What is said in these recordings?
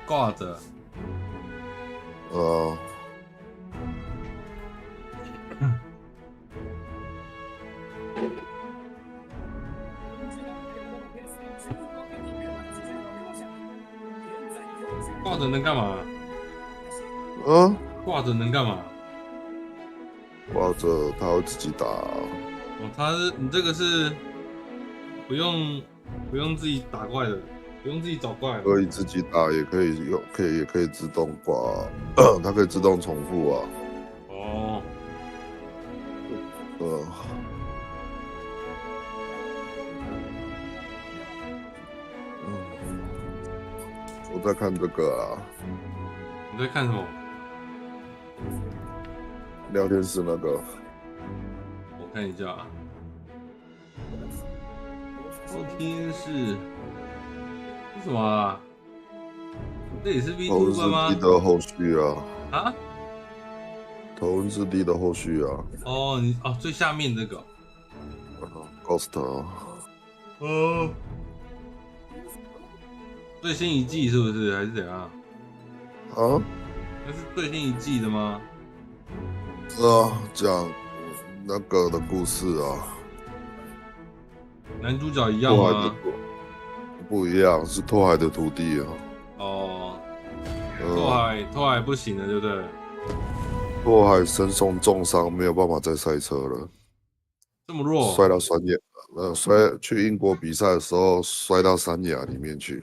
挂着。挂着能干嘛？挂着能干嘛？挂着他会自己打。你这个是不用自己打怪的，不用自己找怪。可以自己打，也可以也可以自动挂，它可以自动重复啊。我在看这个啊。你在看什么？聊天室那个。我看一下啊。聊天室是什么啊？这也是 VTuber 吗？头文字 D 的后续啊。啊？头文字 D 的后续啊。最下面这个。Ghost 啊。最新一季是不是还是怎样？啊？那是最新一季的吗？讲那个的故事啊。男主角一样吗？不一样，是拓海的徒弟啊。拓海不行了，对不对？拓海身受重伤，没有办法再赛车了。这么弱？摔到山崖，去英国比赛的时候摔到山崖里面去。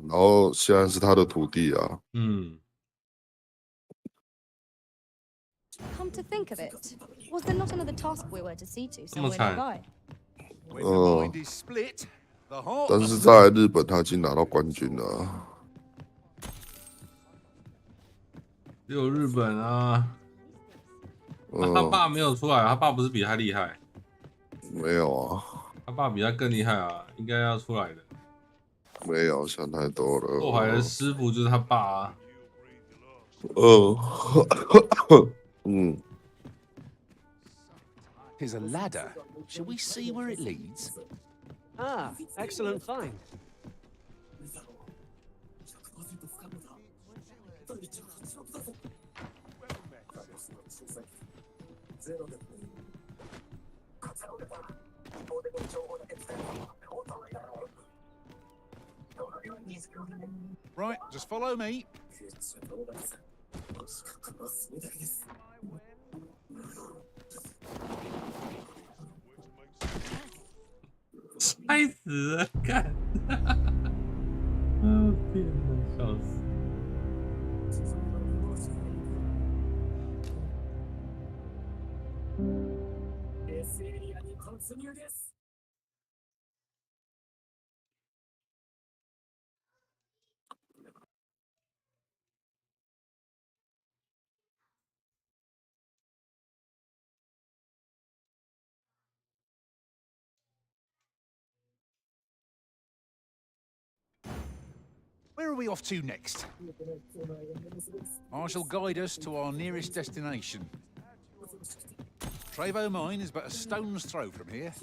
然后现在是他的徒弟啊。Come to think of it, was there not another task we were to see to 这么 somewhere 惨。nearby? 但是在日本他已经拿到冠军了。只有日本啊。他爸没有出来，他爸不是比他厉害？没有啊。他爸比他更厉害啊，应该要出来的。没有，想太多了。拓海的师傅就是他爸啊。Here's a ladder. Shall we see where it leads? Excellent find. Right, just follow me. 猜死了，干！天哪，笑死！Where are we off to next? I shall guide us to our nearest destination. Trevo Mine is but a stone's throw from here.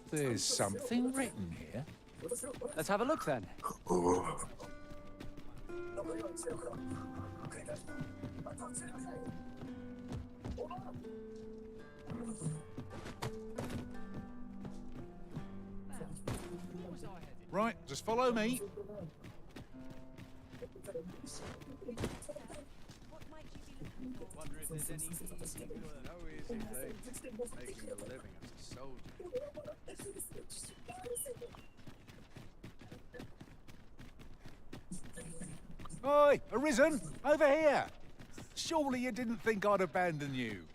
There's something written here. Let's have a look then. Right, just follow me. Wonder if there's any easy good. Oh, is it, making a living as a soldier. Oi, Arisen, over here. Surely you didn't think I'd abandon you.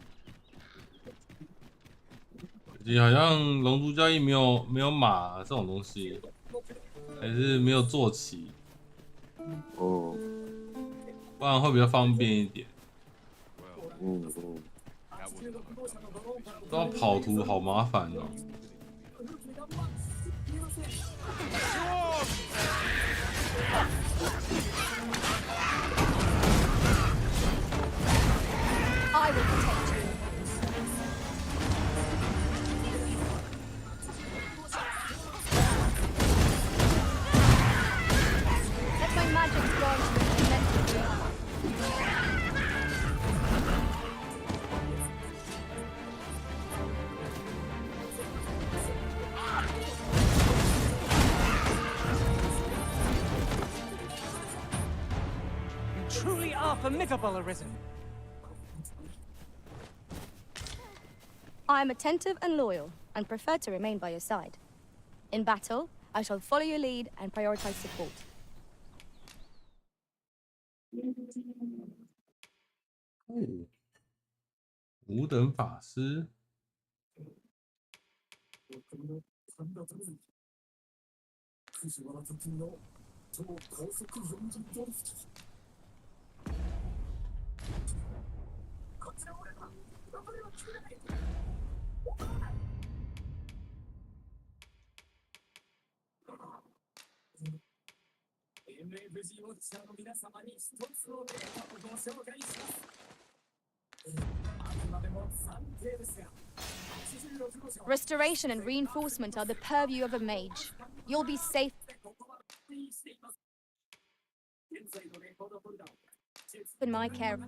好像龙族教义没有马这种东西，还是没有坐骑。不然会比较方便一点。都要跑图好麻烦哦。formidable arisen. I am attentive and loyal, and prefer to remain by your side. In battle, I shall follow your lead and prioritize support. 五等法师。Restoration and reinforcement are the purview of a mage. You'll be safe in my care.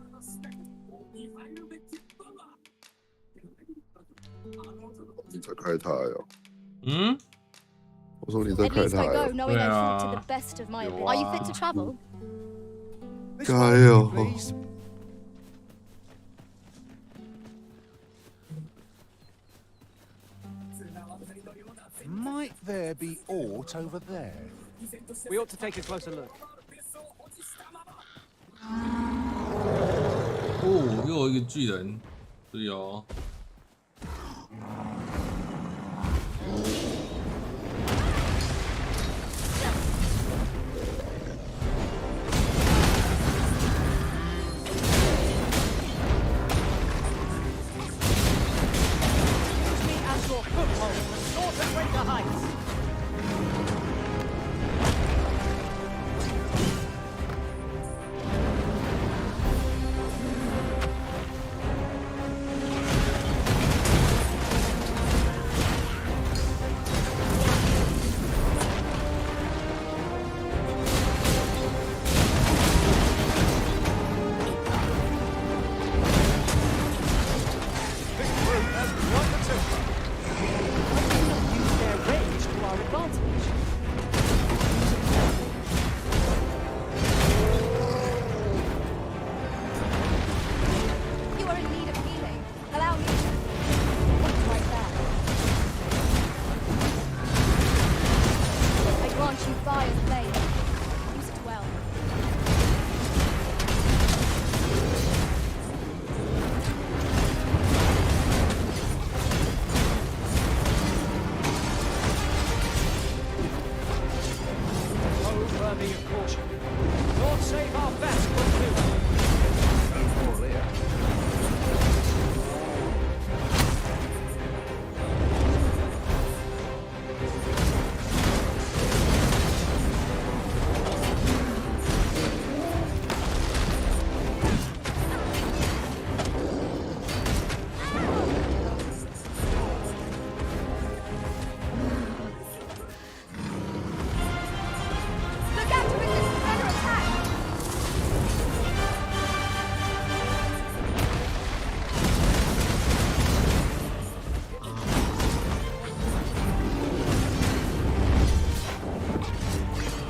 你在开台哦？嗯，我说你在 At 开 least 台 I go 哦？ knowing I fought to Yeah. the best of my Yeah. ability. Are you fit to travel? This Guy, way, oh. please. Might there be aught over there? We ought to take a closer look. 哦，又有一个巨人，对哦。Use me as your foothold to soar to greater heights. This group has quite the temper. Why do we not use their rage to our advantage? You are in need of healing. Allow me to. What's right there? I grant you fire's blade. Use it well. Oh, worthy of caution. Lord save our best will do. No more here. Look out to resist under attack!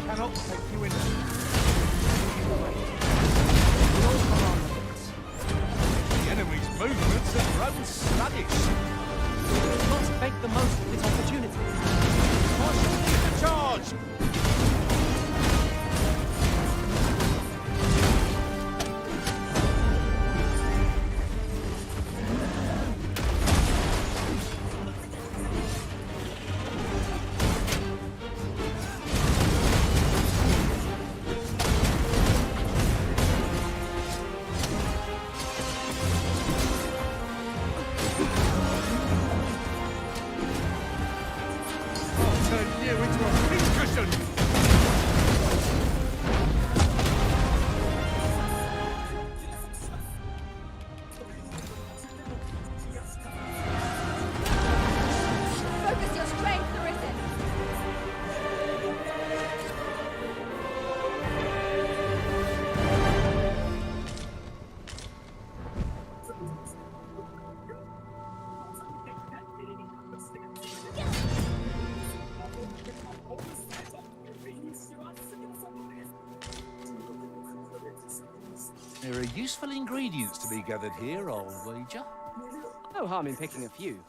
Cannot take you in. The enemy's movements have grown sluggish. We must make the most of this opportunity. Marshal, lead the charge! I'll turn you into a pincushion! There are useful ingredients to be gathered here, I'll wager. No harm in picking a few.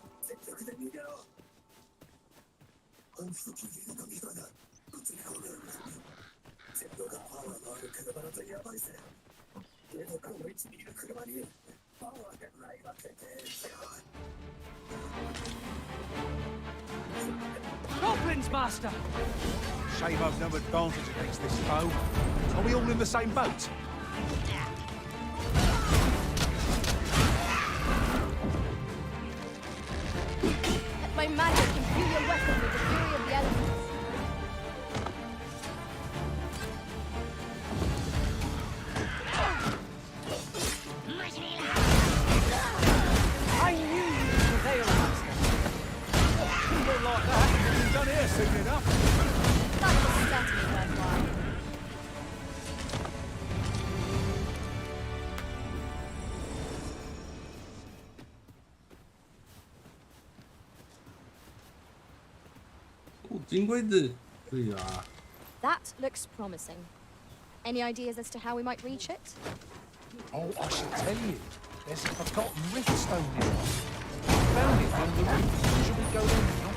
Goblins, Master! Shame I've no advantage against this foe. Are we all in the same boat? Let my magic imbue your weapon with the fury of the elements. I knew you would prevail, Master. Not like that. We've done here soon enough. That was certainly worthwhile. That looks promising. Any ideas as to how we might reach it? Oh, I should tell you. There's a forgotten riftstone here. Found it on the roof. Should we go there now?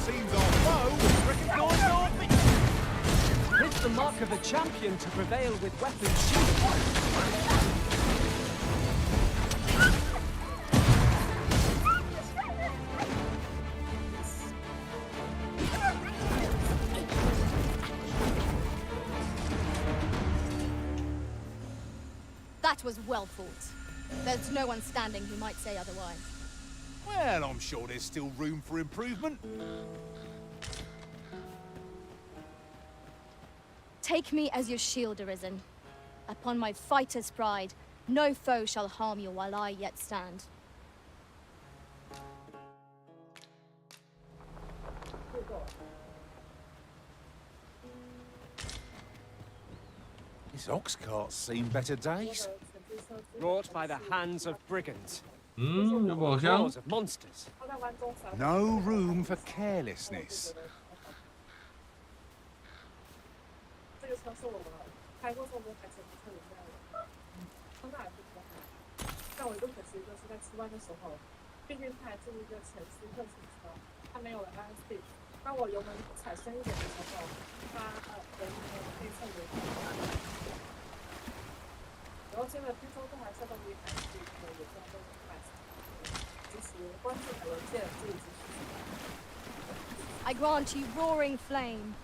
Seems our foe recognised our victory. It's the mark of a champion to prevail with weapons sheathed. That was well fought. There's no one standing who might say otherwise. Well, I'm sure there's still room for improvement. Take me as your shield, Arisen. Upon my fighter's pride, no foe shall harm you while I yet stand. This ox cart's seen better days. Wrought by the hands of brigands. 有宝箱 Claws of monsters. No room for carelessness. 这个车是我们开过之后没有开车不特别漂亮，当然是比较好。但我一个可惜就是在吃饭的时候，毕竟它还是一个城市特型车，它没有了 ISP。当我油门踩深一点的时候，它的内侧有点然后现在听说这台车都可以改进，有这样都能买。支持关注文件，自己支持。 I grant you roaring flame.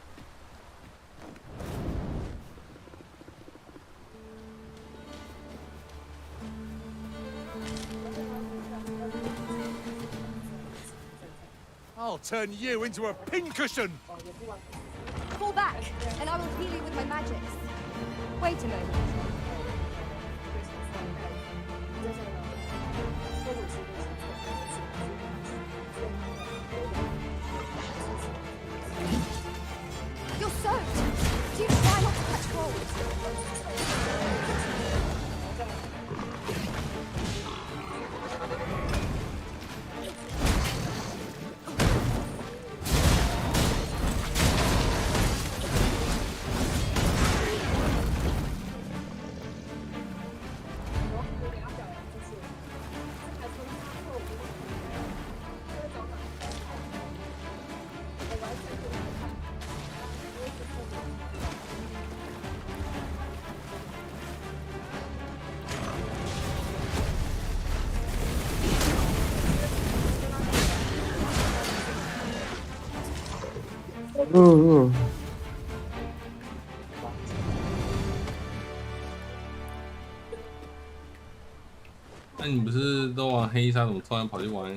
I'll turn you into a pincushion! Fall back, and I will heal you with my magics. Wait a moment. You're soaked. Do you try not to catch cold? 응, 응. 那你不是都玩黑沙，怎么突然跑去玩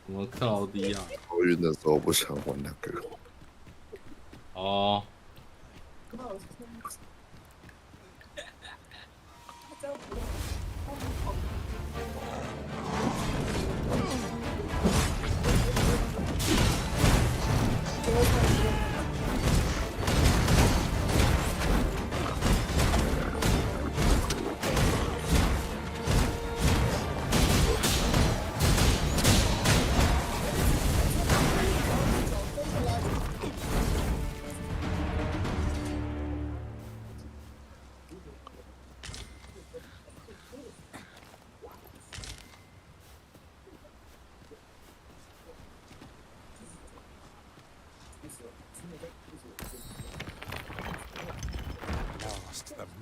什么克劳迪亚？头晕的时候不想玩那个。哦，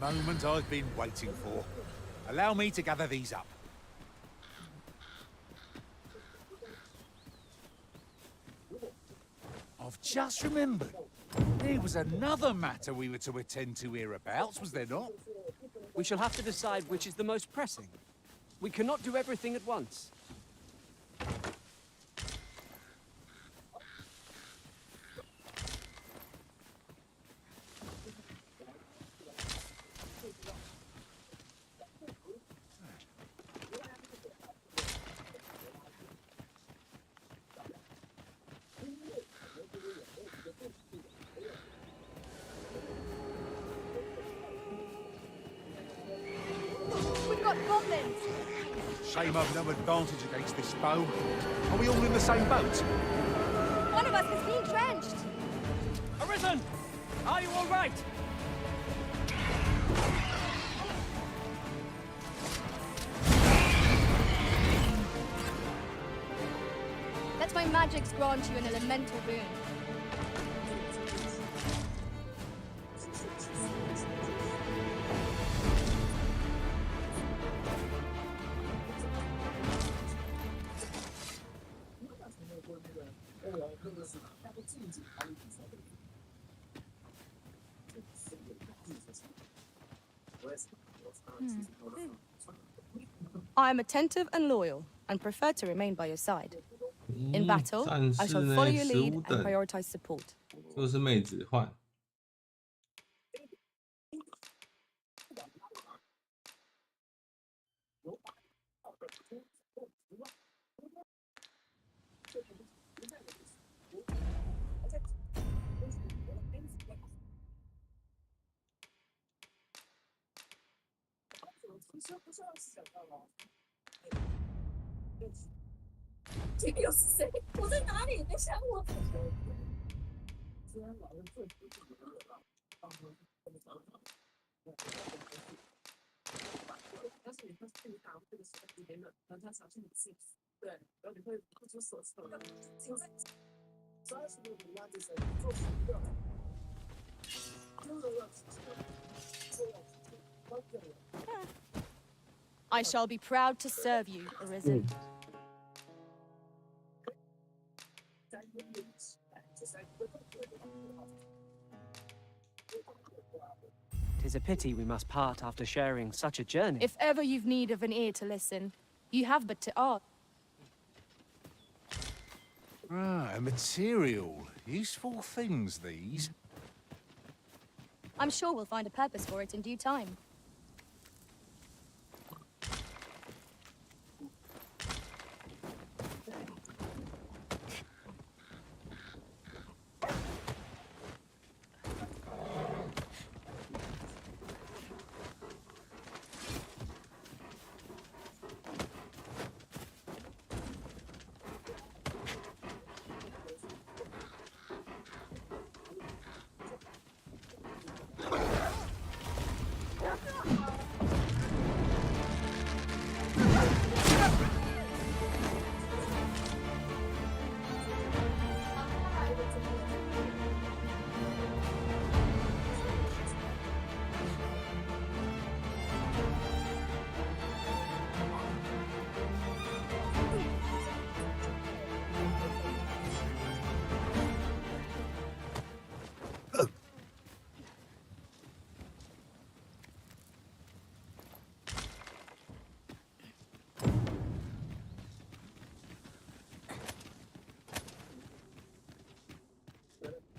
moment I've been waiting for. Allow me to gather these up. I've just remembered. There was another matter we were to attend to hereabouts, was there not? We shall have to decide which is the most pressing. We cannot do everything at once. We've got goblins! Shame I've no advantage against this foe. Are we all in the same boat? One of us has been drenched! Arisen! Are you all right? Let my magics grant you an elemental boon. I am attentive and loyal, and prefer to remain by your side. In battle, 战 I 士 shall 呢 follow your lead 15 and 等， prioritize support. 就是妹子换。这个又是谁？我在哪里？你想我？但是你会去打这个时候别人，然后他相信你自己，对，然后你会不知所措。请在30度以外的时候做什么？I shall be proud to serve you, Arisen. Tis a pity we must part after sharing such a journey. If ever you've need of an ear to listen, you have but to ask. Ah, a material. Useful things, these. I'm sure we'll find a purpose for it in due time.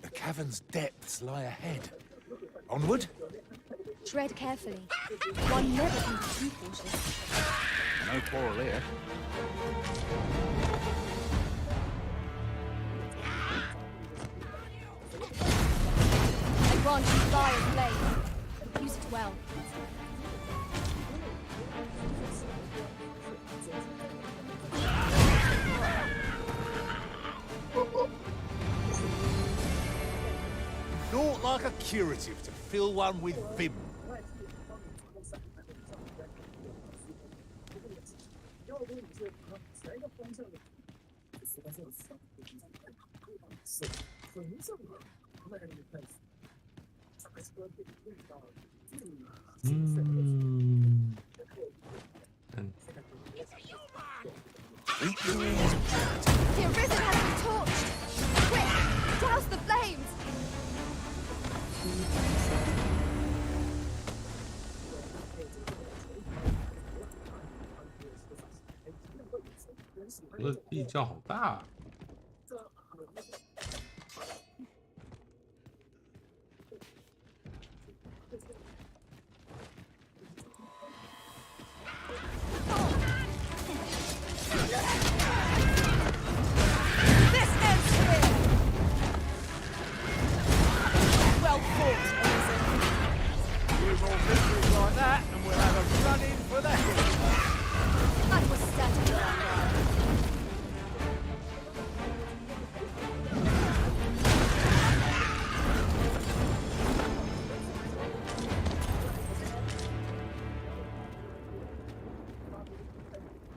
The cavern's depths lie ahead. Onward? Tread carefully. One never can be too cautious. No quarrel here. I grant you fire's blade. Use it well. Naught like a curative to fill one with vim. 嗯，嗯 The arisen has been torched! Quick! Douse the flames! 这个地窖好大。This ends here! Well fought, arisen. Few more victories like that, and we'll have a run-in for the hill. That was certainly right.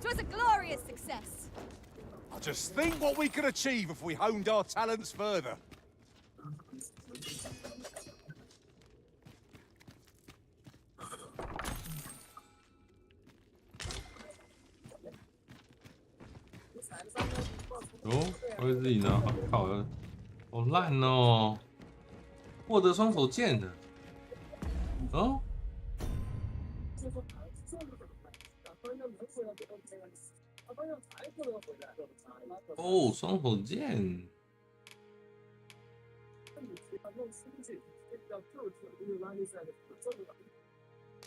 It was a glorious success. I just think what we could achieve if we honed our talents further. 哦，我会自己拿，靠，好烂哦！获得双手剑的，哦，哦，双手剑，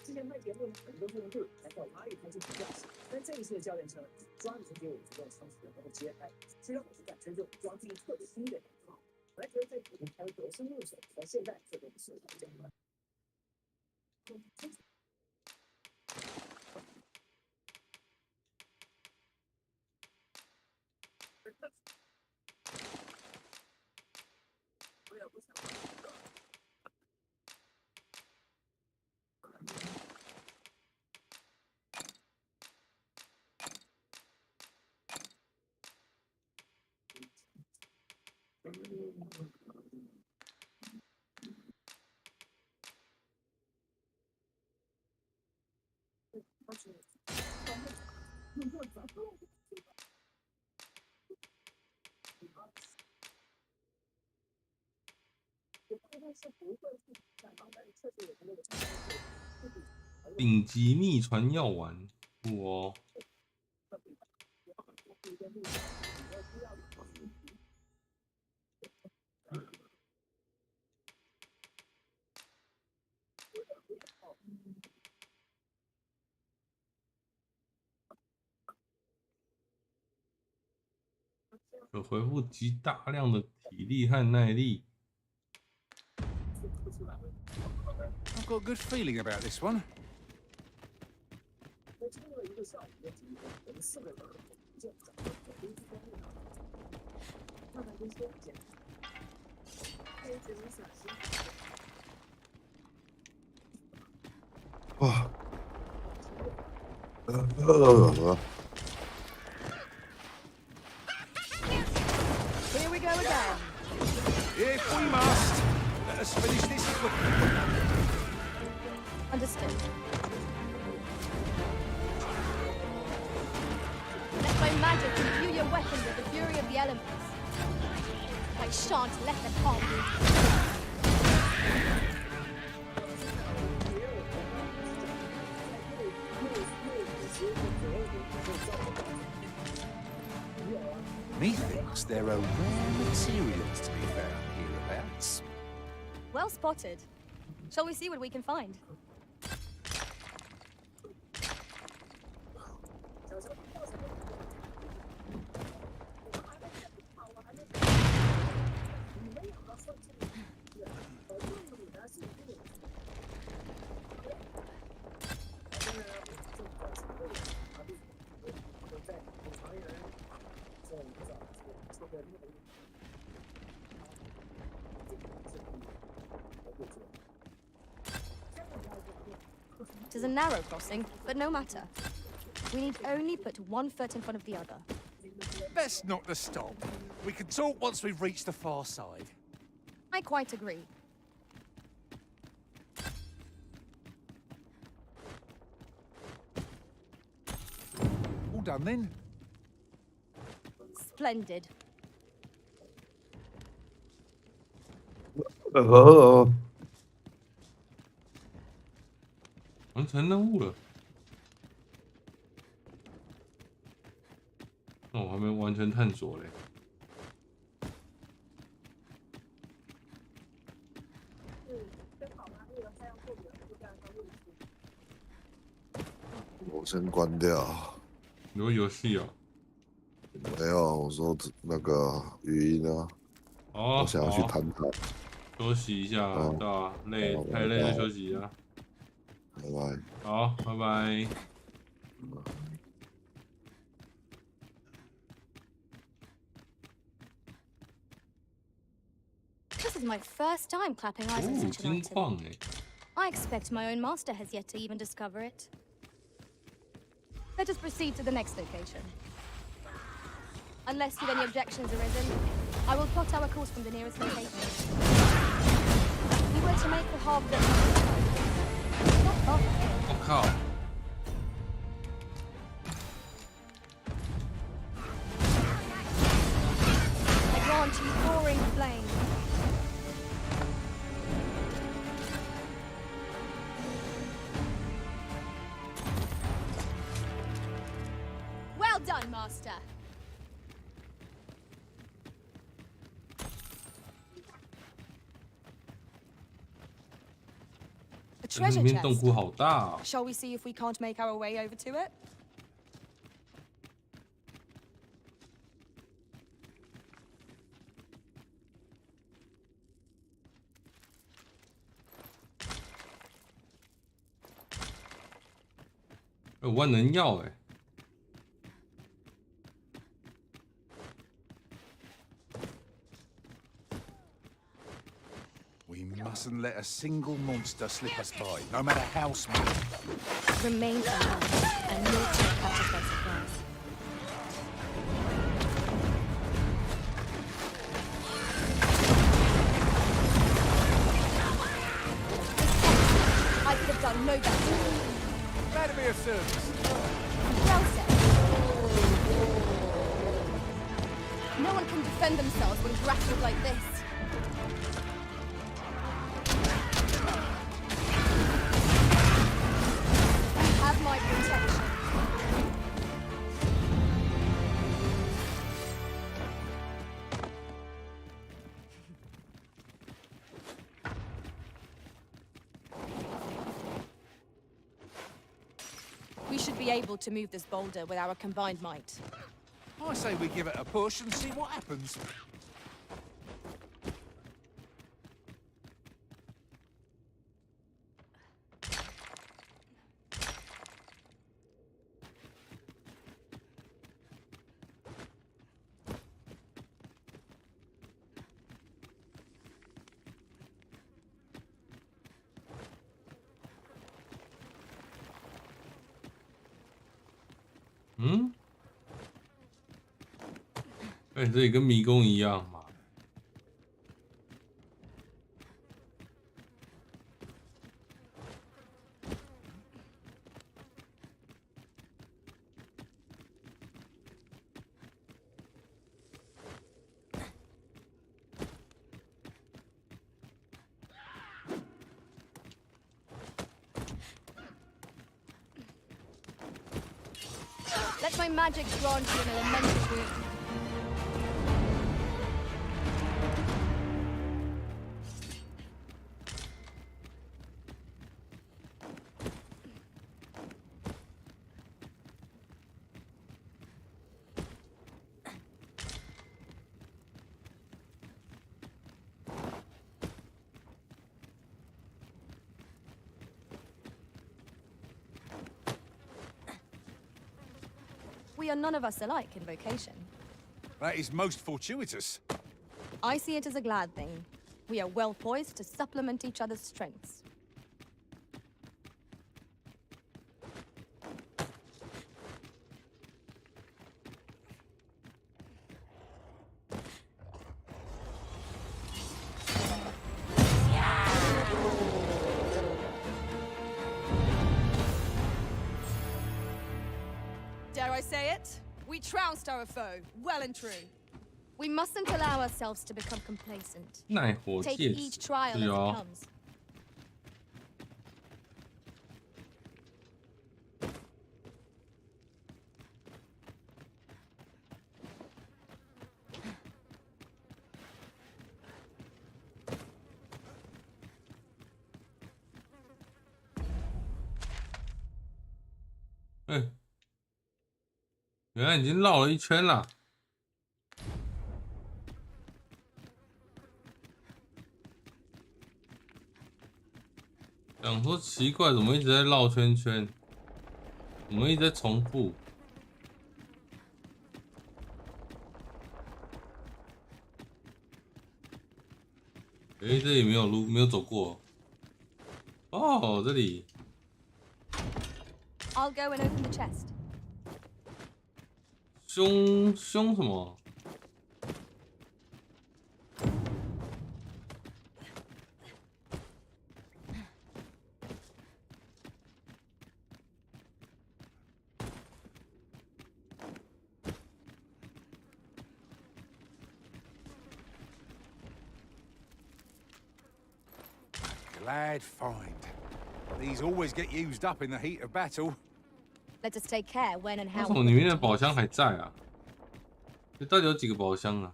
之前拍节目，很多评论队还到哪里拍这种教室，但这一次的教练称，抓紧给我足够的长时间，然后接拍，这让我是感觉这种抓地特别低的感觉。我还觉得在古还有得心应手，到现在这都不是这样的。我也不想玩这个。 顶级秘传药丸，酷哦！可回复极大量的体力和耐力。 I've got a good feeling about this one. 哇， Here we go again. If we must, let us finish this quickly. Understood. Let my magic imbue your weapon with the fury of the elements. I shan't let them harm you. Methinks there are rare materials to be found hereabouts. Well spotted. Shall we see what we can find? It is a narrow crossing, but no matter. We need only put one foot in front of the other. Best not to stop. We can talk once we've reached the far side. I quite agree. done then. Splendid. 完成任务了。那我还没完全探索嘞。我先关掉。你说游戏哦？没有，我说那个语音啊。哦，我想要去探讨。休息一下，对吧？累，太累就休息啊。拜拜。好，拜拜。This is my first time clapping eyes on 哦， such an 金 item. 矿哎。I expect my own master has yet to even discover it. Let us proceed to the next location. Unless you've any objections arisen, I will plot our course from the nearest location. We were to make the harbour that not far from here. 我靠！ I grant you roaring flame. Well done, Master. A 这 treasure 里面洞 chest. 窟好大哦。 Shall we see if we can't make our way over to it? 万能药哎。 We mustn't let a single monster slip us by, no matter how small. Remain alert and not to catch us by surprise. I could have done no better. Glad to be of service. Well said. No one can defend themselves when grappled like this. Have my protection. We should be able to move this boulder with our combined might. I say we give it a push and see what happens. Hmm? 哎，这里跟迷宫一样嘛。Let my magic grant you an elemental boon. We are none of us alike in vocation. That is most fortuitous. I see it as a glad thing. We are well poised to supplement each other's strengths. Dare I say it? We trounced our foe, well and true. We mustn't allow ourselves to become complacent. 耐火 Take 戒 each 指， trial as 对 it 哦。 comes. 哎，原来已经绕了一圈了。想说奇怪，怎么一直在绕圈圈？怎么一直在重复？哎，这里没有路，没有走过。哦，这里。 I'll go and open the chest. 凶什么？ Glad find. These always get used up in the heat of battle. Let us take care when and 为 how. 什么里面的宝箱还在啊？这到底有几个宝箱啊？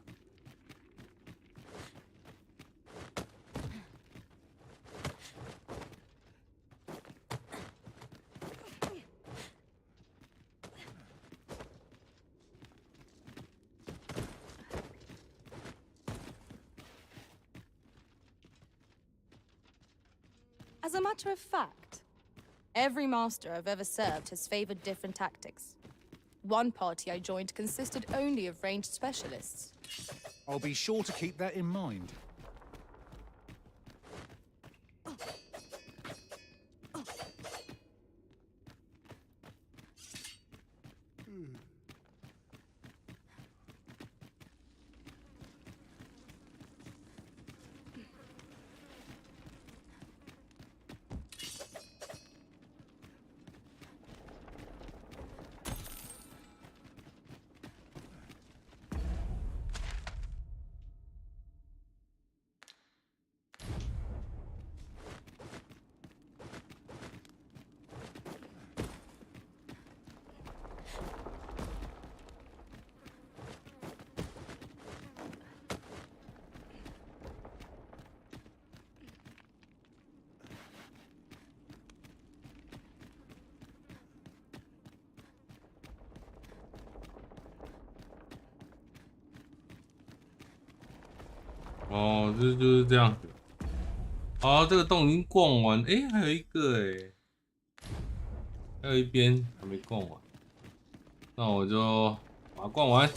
As a matter of fact, every master I've ever served has favored different tactics. One party I joined consisted only of ranged specialists. I'll be sure to keep that in mind.哦，就是这样子。好，这个洞已经逛完，哎，还有一个哎，还有一边还没逛完，那我就把它逛完。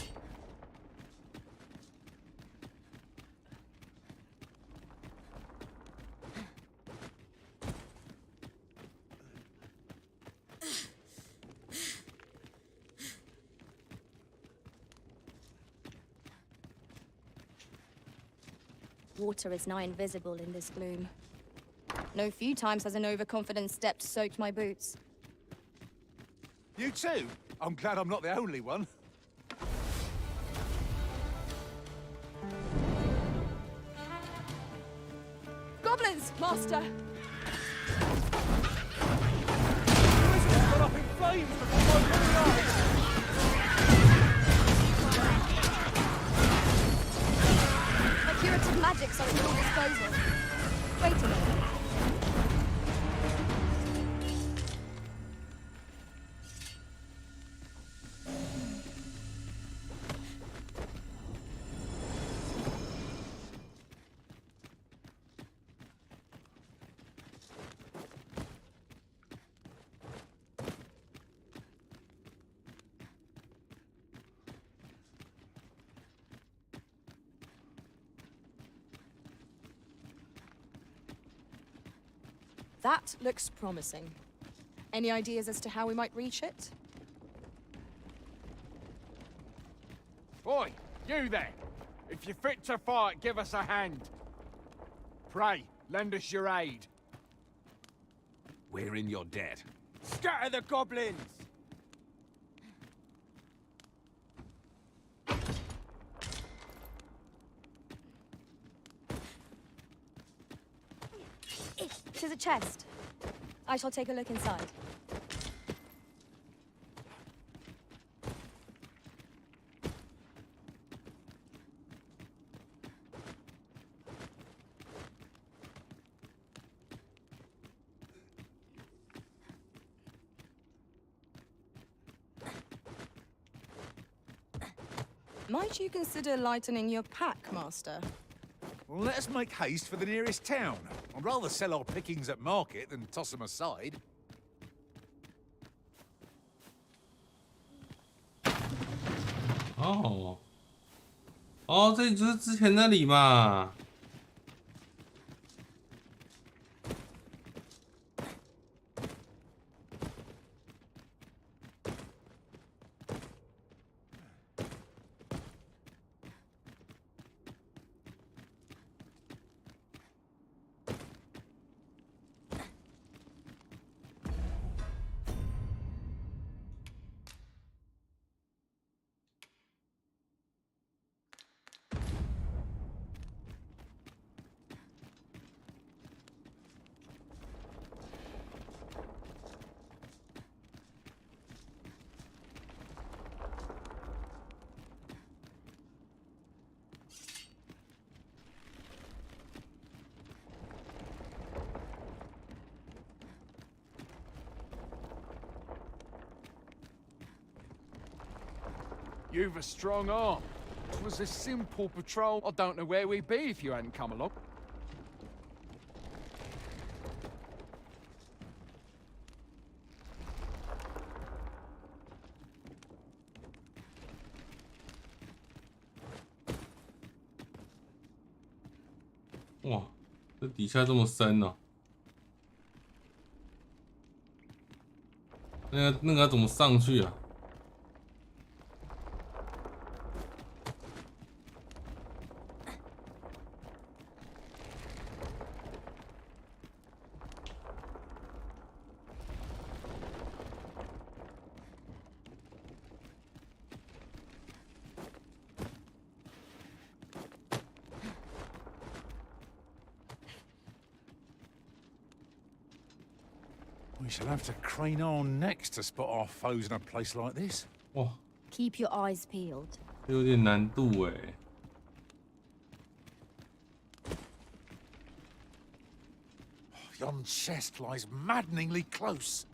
Water is nigh invisible in this gloom. No few times has an overconfident step soaked my boots. You too? I'm glad I'm not the only one. Goblins, master! Got up in flames before my very eyes. My curative magics are at your disposal. Wait a minute. That looks promising. Any ideas as to how we might reach it? Oi, you there! If you're fit to fight, give us a hand. Pray, lend us your aid. We're in your debt. Scatter the goblins! is a chest. I shall take a look inside. Might you consider lightening your pack, Master? Well, let us make haste for the nearest town. I'd rather sell our pickings at market than toss them aside.哦，哦，这就是之前那里嘛。You've a strong arm. It was a simple patrol. I don't know where we'd be if you hadn't come along.哇，这底下这么深哦。那个要怎么上去啊？We shall have to crane our necks to spot our foes in a place like this. 哇， Keep your eyes peeled. 有点难度哎。 Yon chest lies maddeningly close.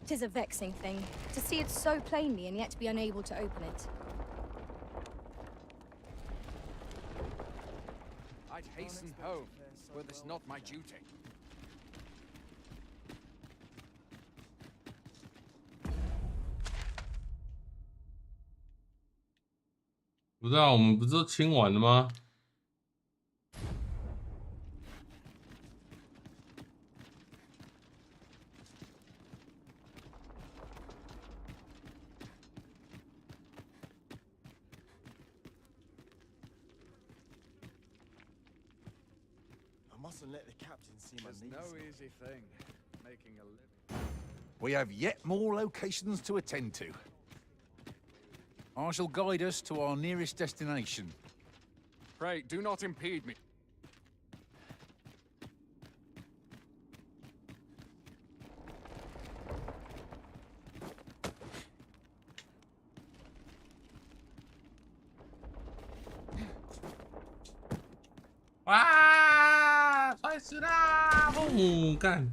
'Tis a vexing thing, to see it so plainly and yet be unable to open it. I'd hasten home, were this not my duty. 不知道我们不是都清完了吗？There's no easy thing, making a living. We have yet more locations to attend to. I shall guide us to our nearest destination. Pray, do not impede me. "哇，摔死啦！砰，干！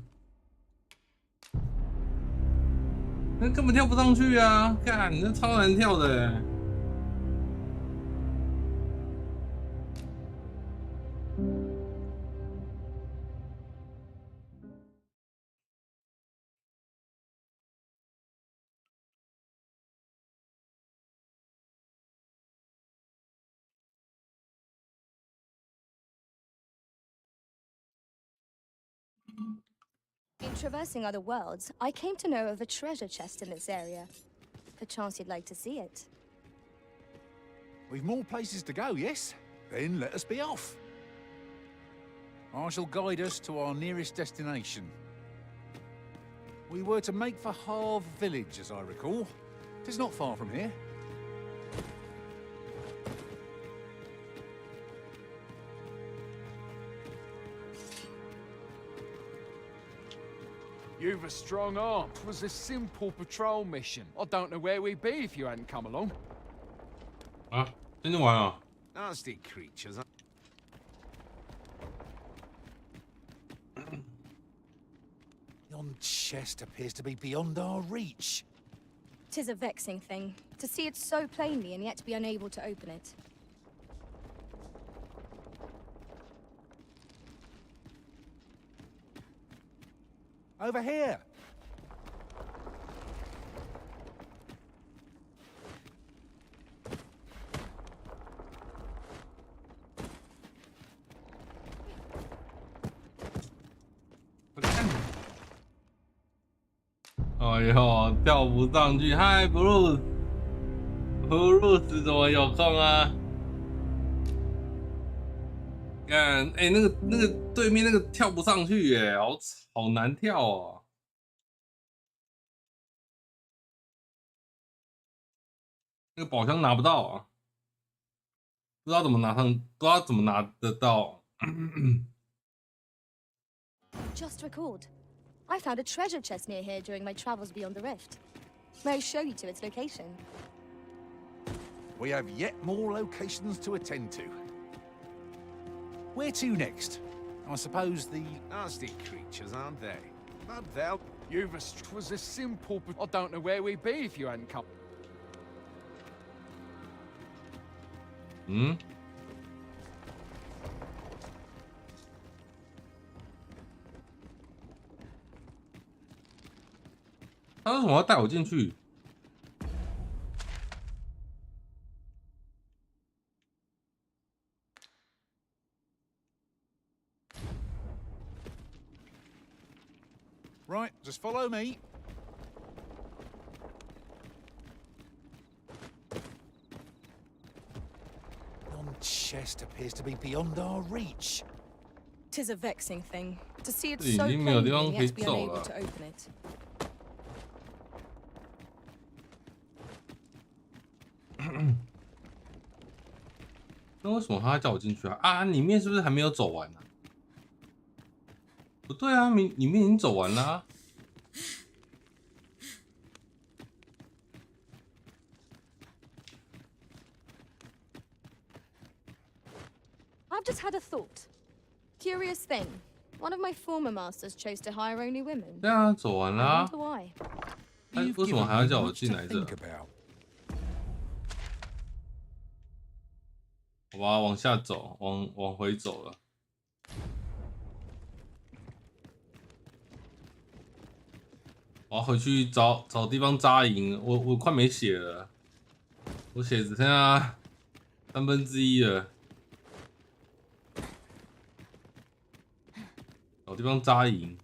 那根本跳不上去啊！干，那超难跳的欸。In traversing other worlds, I came to know of a treasure chest in this area. Perchance you'd like to see it. We've more places to go, yes? Then let us be off. I shall guide us to our nearest destination. We were to make for Harve Village, as I recall. 'Tis not far from here. You've a strong arm. It was a simple patrol mission. I don't know where we'd be if you hadn't come along. 啊，真的玩啊！ Nasty creatures. Yon chest appears to be beyond our reach. 'Tis a vexing thing, to see it so plainly and yet be unable to open it. Over here. .哎呦，跳不上去！嗨，布鲁斯怎么有空啊？看，哎，那个对面那个跳不上去耶，好难跳哦。那个宝箱拿不到啊，不知道怎么拿上，不知道怎么拿得到。Just recalled. I found a treasure chest near here during my travels beyond the rift. May I show you to its location? We have yet more locations to attend to. Where to next? I suppose the... Nasty creatures, aren't they? But they'll... It was a simple... I don't know where we'd be if you hadn't come. 嗯？他为什么要带我进去？ Right, just follow me. Yon chest appears to be beyond our reach. 'Tis a vexing thing, to see it 这已 so 经没有地 plainly 方 and 可以 yet be 走 unable 了。 to open it. 那为什么他要叫我进去啊？啊，里面是不是还没有走完呢、啊？不对啊，里面已经走完了、啊。 I've just had a thought. Curious thing. One of my former masters chose to hire only women. 对啊，走完了、 I 啊。 wonder why. 他 You've 为什么 given 还要 me 叫我 much 进 to 来这？ think about. 好吧，往下走，往回走了。我要回去找地方扎营，我快没血了，我血只剩下1/3了。找地方扎营。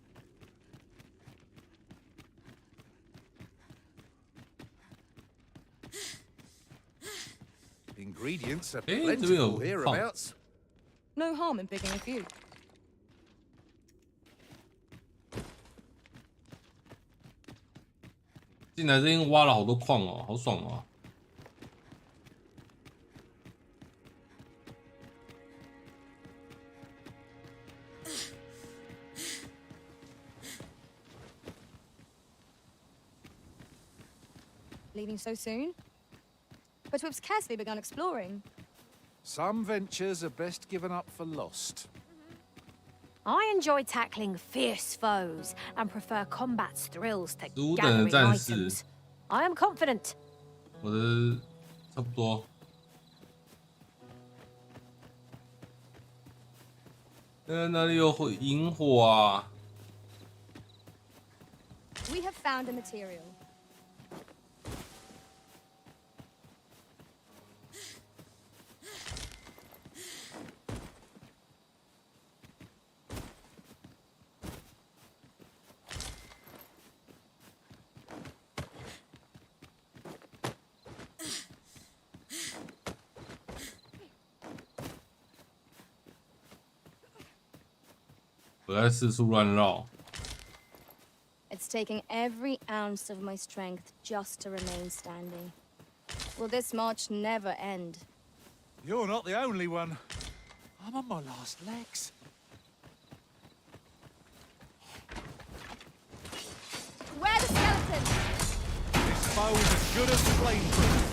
Ingredients are 哎，这边有 plentiful hereabouts. No harm in picking a few. 进来这边挖了好多矿哦，好爽哦！ Leaving so soon? But we've scarcely begun exploring. Some ventures are best given up for lost. I enjoy tackling fierce foes and prefer combat's thrills to 15等的 gathering 战士， items. I am confident. 我的差不多。哪里有萤火啊？ We have found a material. It's taking every ounce of my strength just to remain standing. Will this march never end? You're not the only one. I'm on my last legs. bow is as good as flamethrower.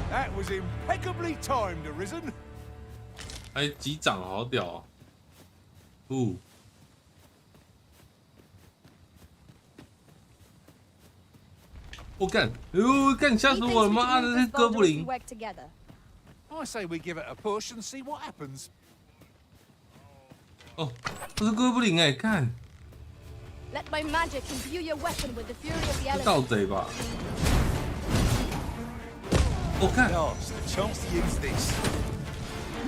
That was impeccably timed, Arisen. 还击掌，好屌、哦！我干！干！吓死我了！妈的，那哥布林！ I say we give it a push and see what happens. 哦，这是哥布林哎，看！ Let my magic imbue your weapon with the fury of the 盗 elements. 贼吧！我看。 Yes, the chance to use this.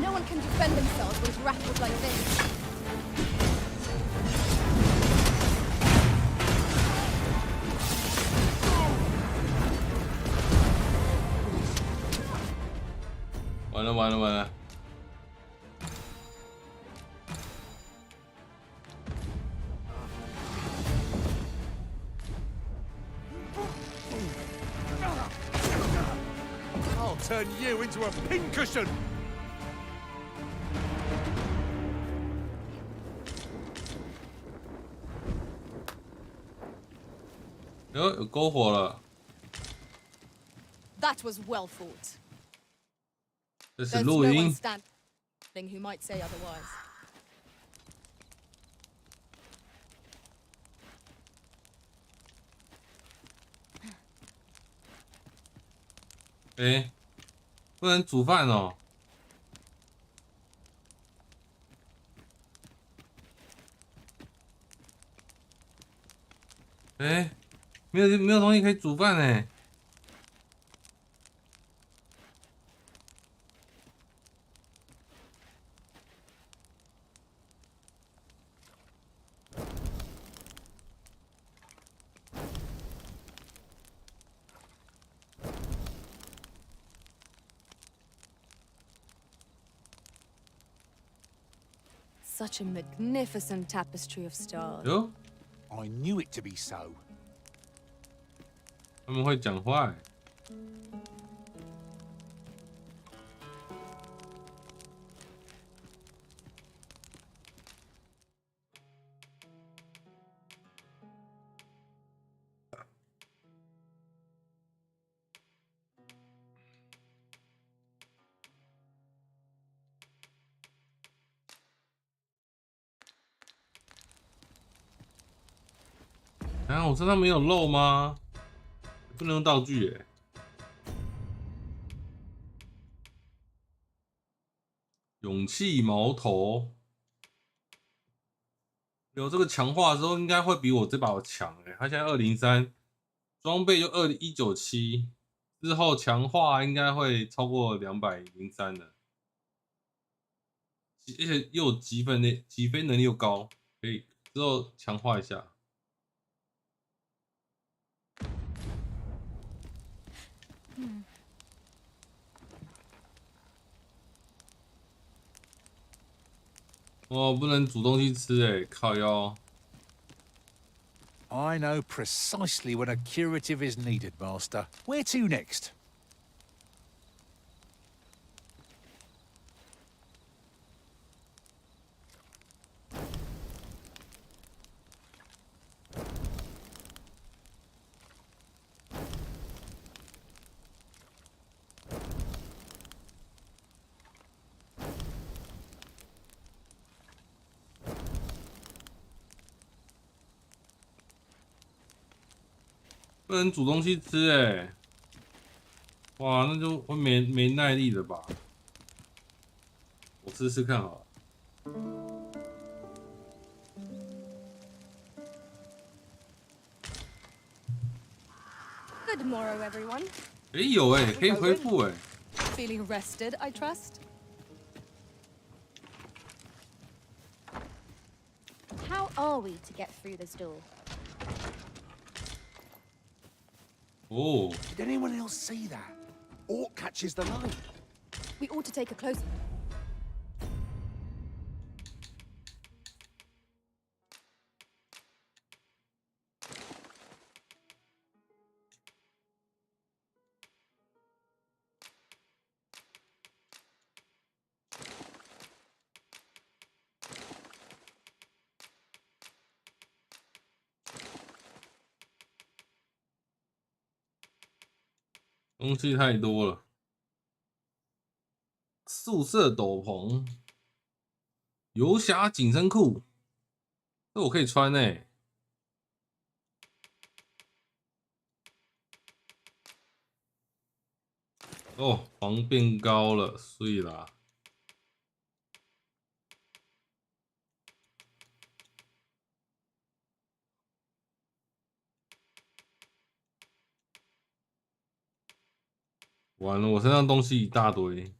No one can defend themselves when grappled like this. 完了完了完了！ I'll turn you into a pincushion. 有篝火了。 That was well fought. 这是 There's 录 no 音 one。standing who might say otherwise. 哎，不能煮饭哦。哎，没有东西可以煮饭哎。 Such a magnificent tapestry of stars. 哟， I knew it to be so. 他们会讲话哎。啊，我身上没有肉吗？不能用道具耶。勇气矛头，有这个强化之后，应该会比我这把强哎。他现在203，装备就197，之后强化应该会超过203的，而且又有击飞能力又高，可以之后强化一下。 哦，不能煮东西吃哎，靠腰。 I know precisely when a curative is needed, Master. Where to next?不能煮东西吃哎，哇，那就会没耐力了吧？我试试看好了。Good morrow, everyone. 哎，有哎，可以恢复哎。 Feeling rested, I trust? How are we to get through this door? Oh. Did anyone else see that? Orc catches the light. We ought to take a close. 东西太多了。素色斗篷，游侠紧身裤，这我可以穿欸。哦，防变高了，碎啦。完了，我身上东西一大堆。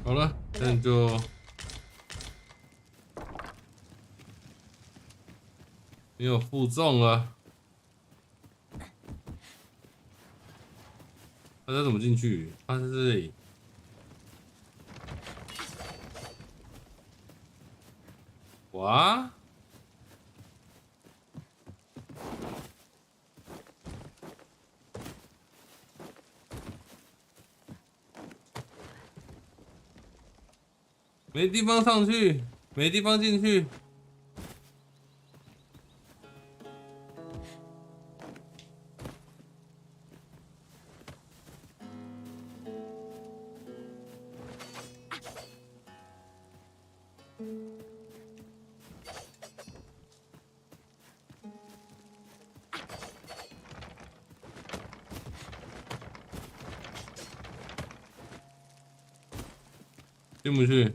好了，那就没有负重了。他这怎么进去？他在这里。哇！没地方上去，没地方进去。进不去。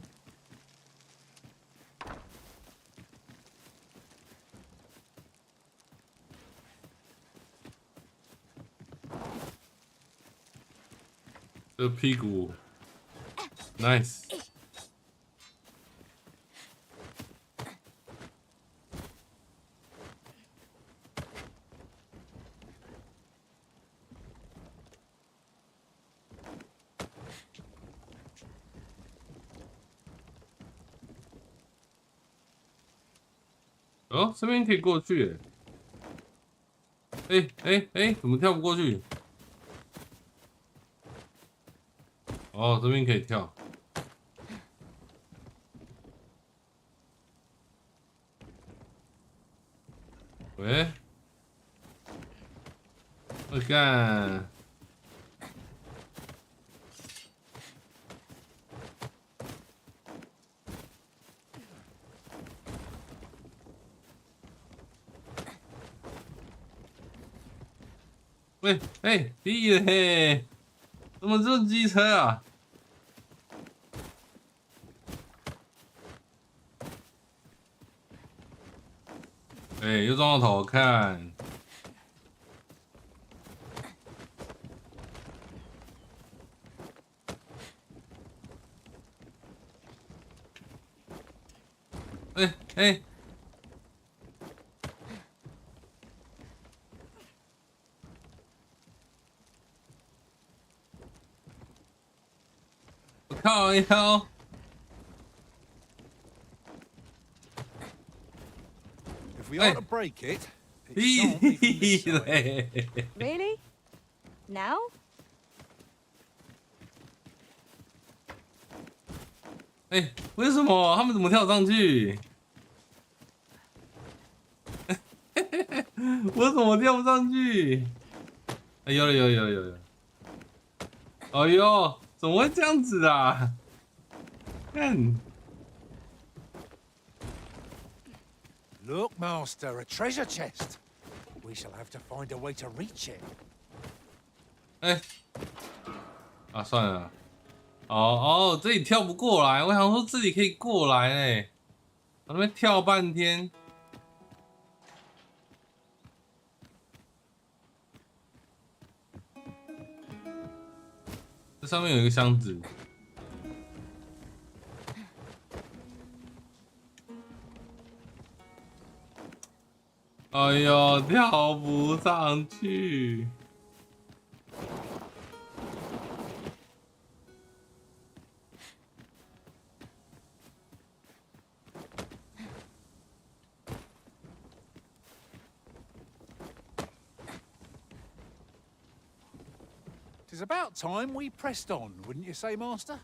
这屁股 ，nice。哦，这边可以过去。怎么跳不过去？哦，这边可以跳。喂，我干。喂，屁嘞！怎么这么机车啊？又撞到头，看。我靠腰！ If we are to break it, it shan't be from this side. Really? Now? 为什么他们怎么跳上去？我怎么跳不上去？有了！哎呦，怎么会这样子啊？看。 Look, Master, a treasure chest. We shall have to find a way to reach it. 算了。这里跳不过来，我想说这里可以过来哎，我那边跳半天。上面有一个箱子。哎呦，跳不上去。'Tis about time we pressed on, wouldn't you say, Master?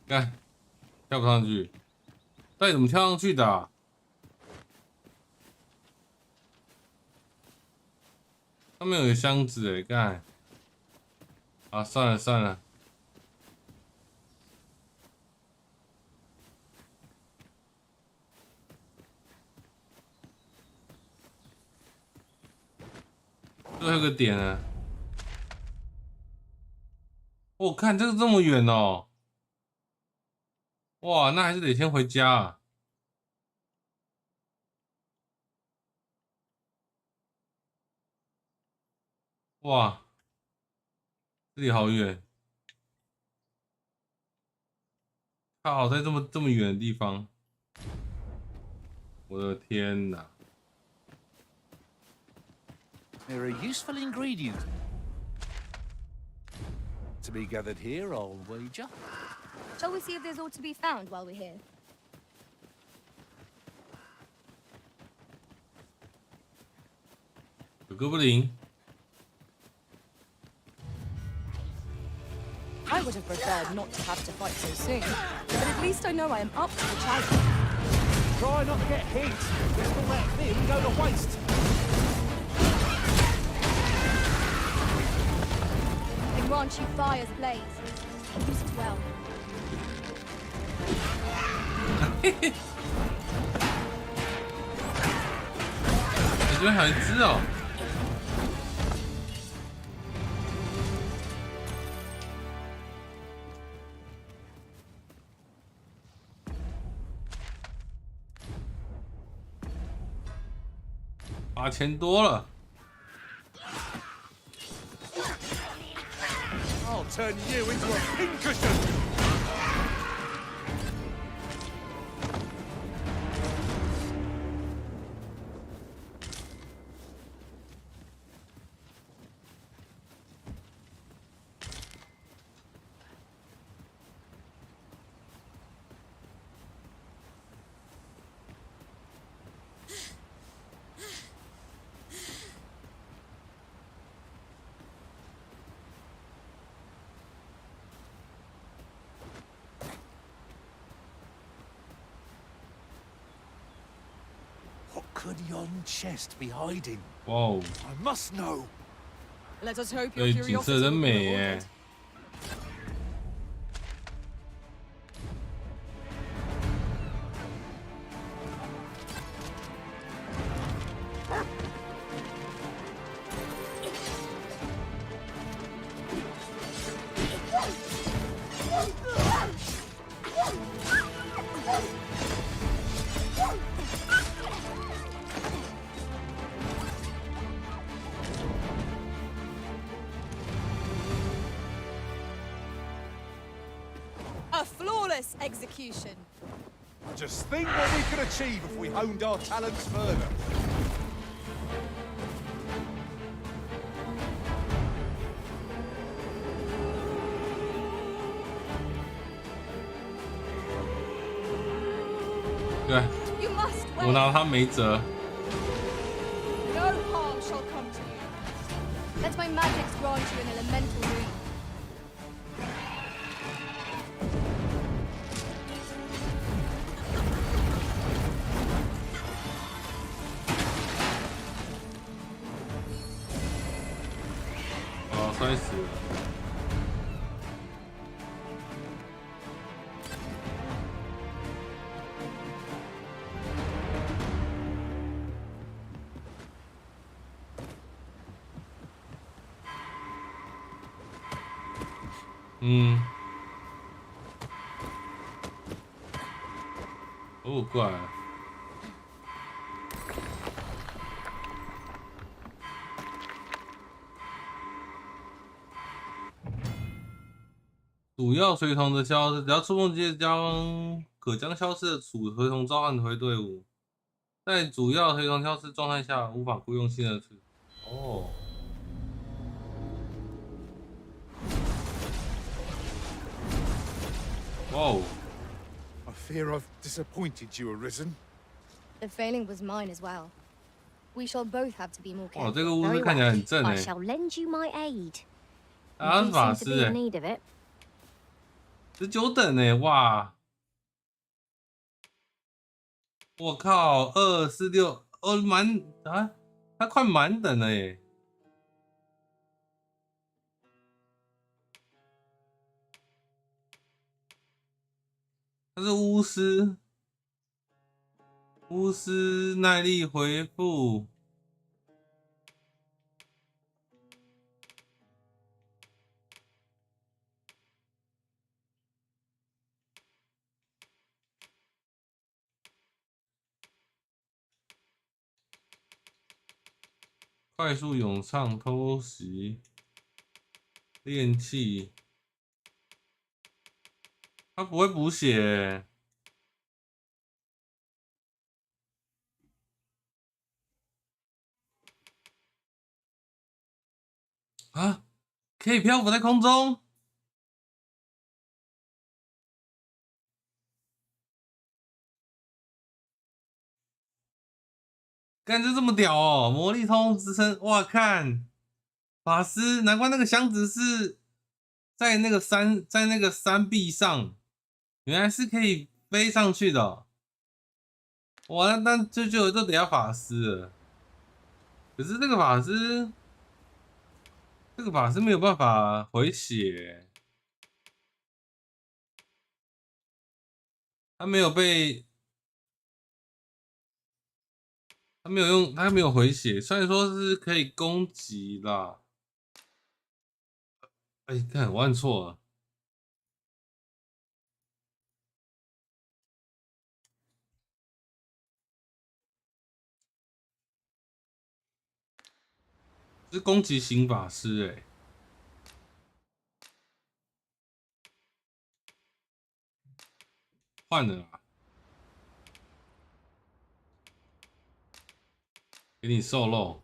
看，跳不上去，到底怎么跳上去的啊？上面有个箱子哎，看。啊，算了算了。最后一个点了。我看这个这么远哦。哇，那还是得先回家啊。哇，这里好远。靠，在这么远的地方。我的天哪！ They're a useful ingredient to be gathered here, I'll wager. Shall we see if there's all to be found while we're here? I would have preferred not to have to fight so soon, but at least I know I am up to the challenge. Try not to get hit. Just all that thing go to waste. I grant you fire's blaze. Use it well. 这边还有一只哦。8000多了。 I'll turn you into a pincushion. What could yon chest be hiding? Whoa! I must know. Let us hope 对， your 景 curiosity 色真 will be 美耶 rewarded.。A flawless execution. Just think what we could achieve if we honed our talents further. You must 我 wait. 拿他没辙。 No harm shall come to you. Let my magics grant you an elemental dream. Oh, 摔死了。哦，过来了。主要随从的消失，只要触碰可将消失的主随从召唤回队伍。在主要随从消失状态下，无法雇佣新的随从。哦。哇哦！ I fear I've disappointed you, Arisen. The failing was mine as well. We shall both have to be more 哇， careful. 这个巫师看起来很正 I 哎。 shall lend you my aid. 他 You 是 do 法 seem to 师 be 哎 in，need of it. 19等哎，哇！我靠，246，哦，满啊，他快满等了耶！他是巫师，巫师耐力回复。 快速咏唱、偷袭、练气，他不会补血欸啊！可以漂浮在空中，感觉这么屌哦！魔力通支撑，哇，看法师，难怪那个箱子是在那个山壁上，原来是可以飞上去的哦。哇，那就得要法师了。可是这个法师没有办法回血，他没有回血，虽然说是可以攻击啦。哎，看我按错了。是攻击型法师哎，换了啦，给你瘦肉，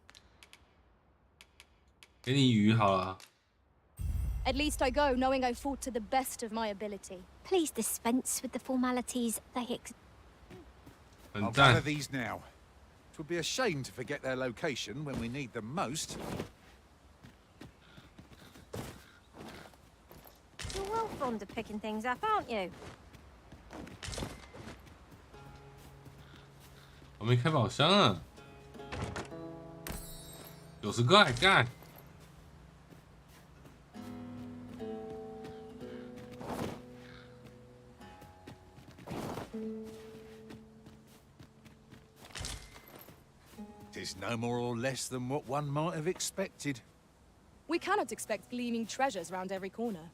给你鱼好了。 At least I go knowing I fought to the best of my ability. Please dispense with the formalities. They很 I'll 赞 gather， these now. It would be a shame to forget their location when we need them most. You're well fond of picking things up, aren't you? 我没开宝箱啊，90块干。 'Tis no more or less than what one might have expected. We cannot expect gleaming treasures round every corner.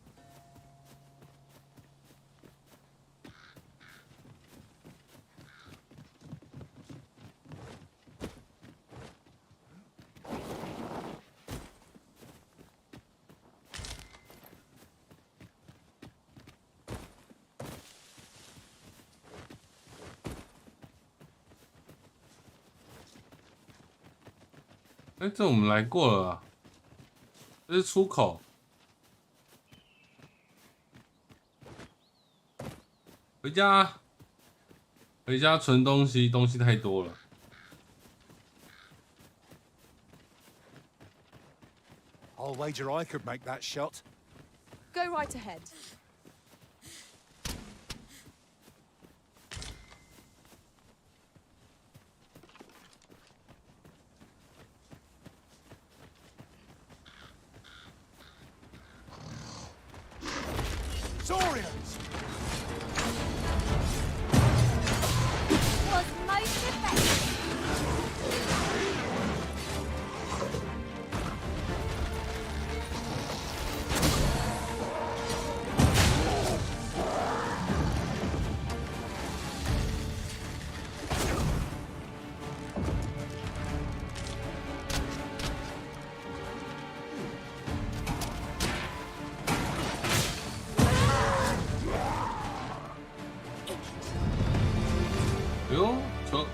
哎，这我们来过了啊，这是出口。回家，回家存东西，东西太多了。 I'll wager I could make that shot. Go right ahead. Saurians! Was most effective.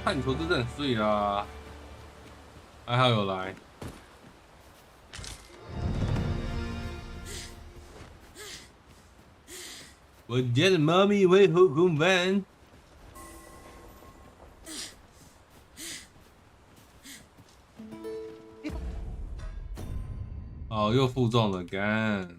探球之阵碎啦，还好有来。我家的猫咪会后空翻。哦，又负重了，干。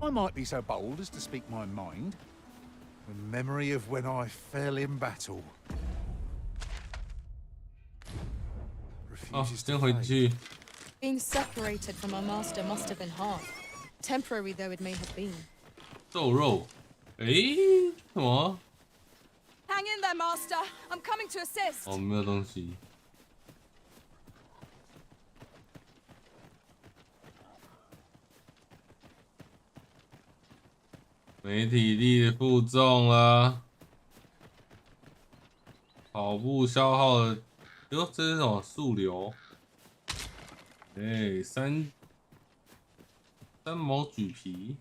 I might be so bold as to speak my mind. The memory of when I fell in battle. 哦，先回去。 Being separated from our master must have been hard, temporary though it may have been. 瘦肉，诶，什么？ Hang in there, master. I'm coming to assist. 哦，没有东西。没体力负重了，跑步消耗了。哟，这是什么速流？哎，三毛榉皮，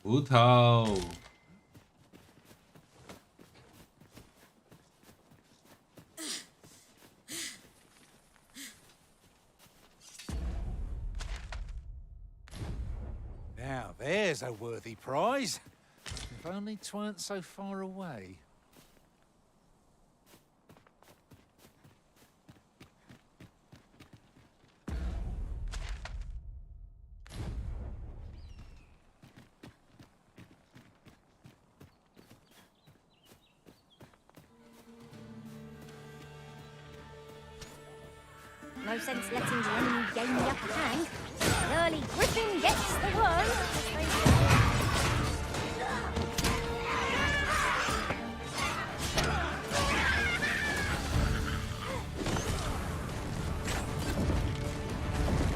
葡萄。 Now there's a worthy prize. If only 'tweren't so far away. No sense letting the enemy gain the upper hand. The early griffin gets the worm.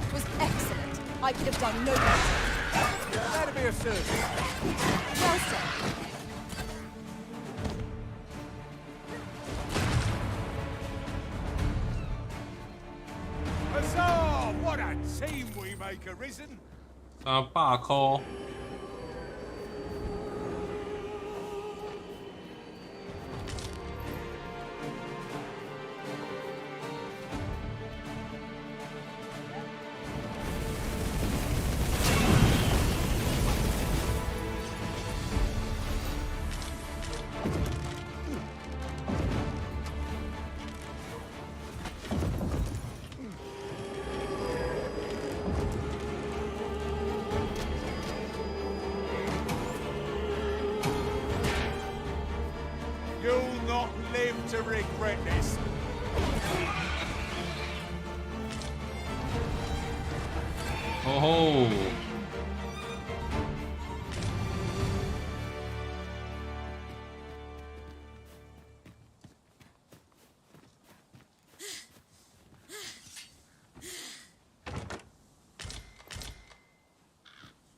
It was excellent. I could have done no better. That'd be a service. Well said. Huzzah! What a team we make, Arisen. 啊，罢扣。You'll not live to regret this. 哦吼！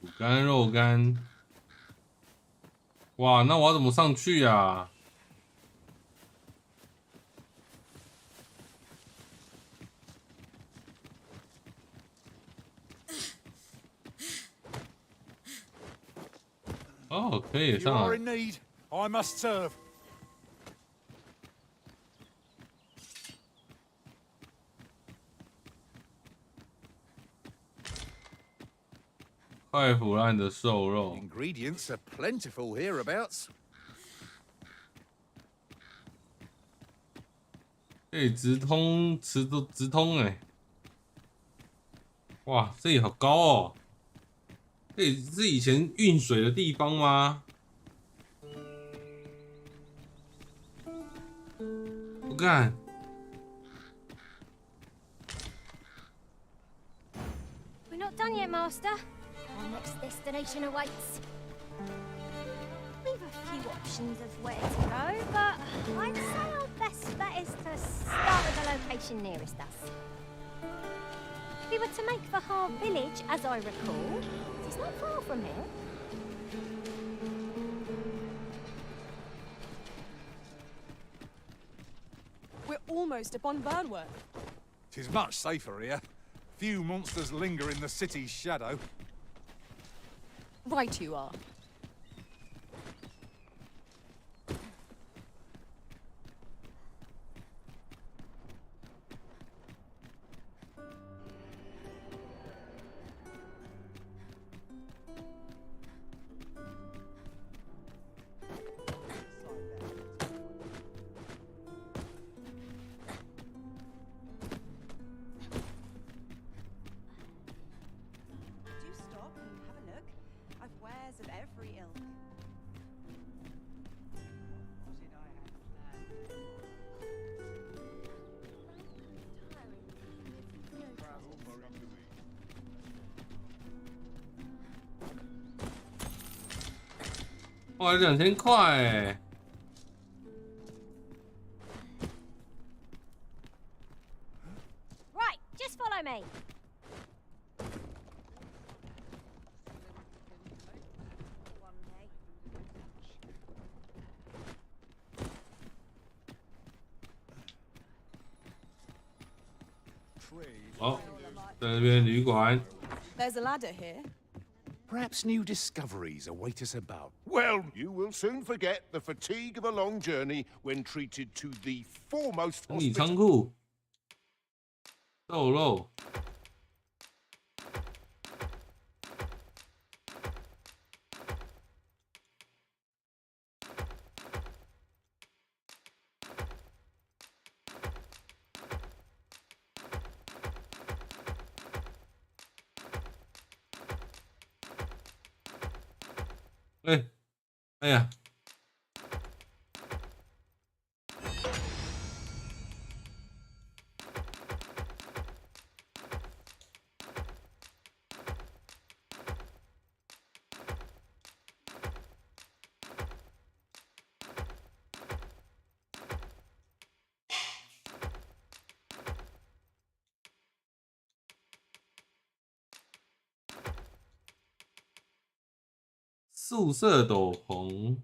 薯干肉干，哇，那我要怎么上去啊？ 哦，可以 You 上 are 来 in。need. I must serve. 快腐烂的瘦肉， Ingredients are plentiful hereabouts. 可以直通哎！哇，这里好高哦！这里是以前运水的地方吗？我看。 We're not done yet, Master. Our next destination awaits. We've a few options of where to go, but I'd say our best bet is to start with the location nearest us. We were to make for Harv village, as I recall, It's not far from here. We're almost upon Burnworth. 'Tis much safer here. Few monsters linger in the city's shadow. Right you are. Do stop and have a look. I've wares of every ilk. $2000哎。Right, just follow me. One day. 哦，在那边旅馆。 There's a ladder here. Perhaps new discoveries await us about. Well, you will soon forget the fatigue of a long journey when treated to the foremost 整理仓库，肉肉。哎，哎呀！素色斗篷。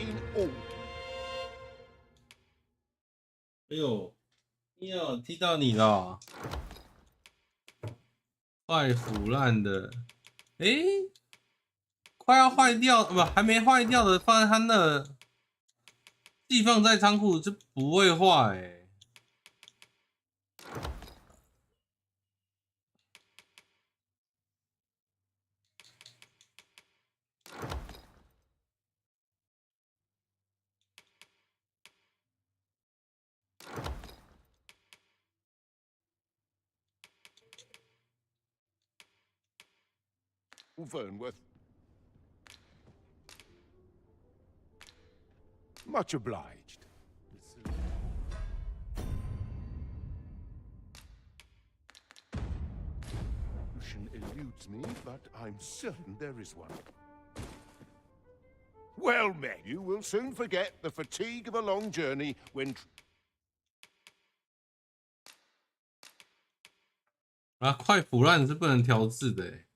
in all. 哎呦，哟，踢到你了！坏腐烂的，哎，快要坏掉，不，还没坏掉的，放在他那，寄放在仓库就不会坏、欸。Vernworth. Much obliged. Solution eludes me, but I'm certain there is one. Well met. You will soon forget the fatigue of a long journey when... 啊，快腐烂是不能调制的、欸。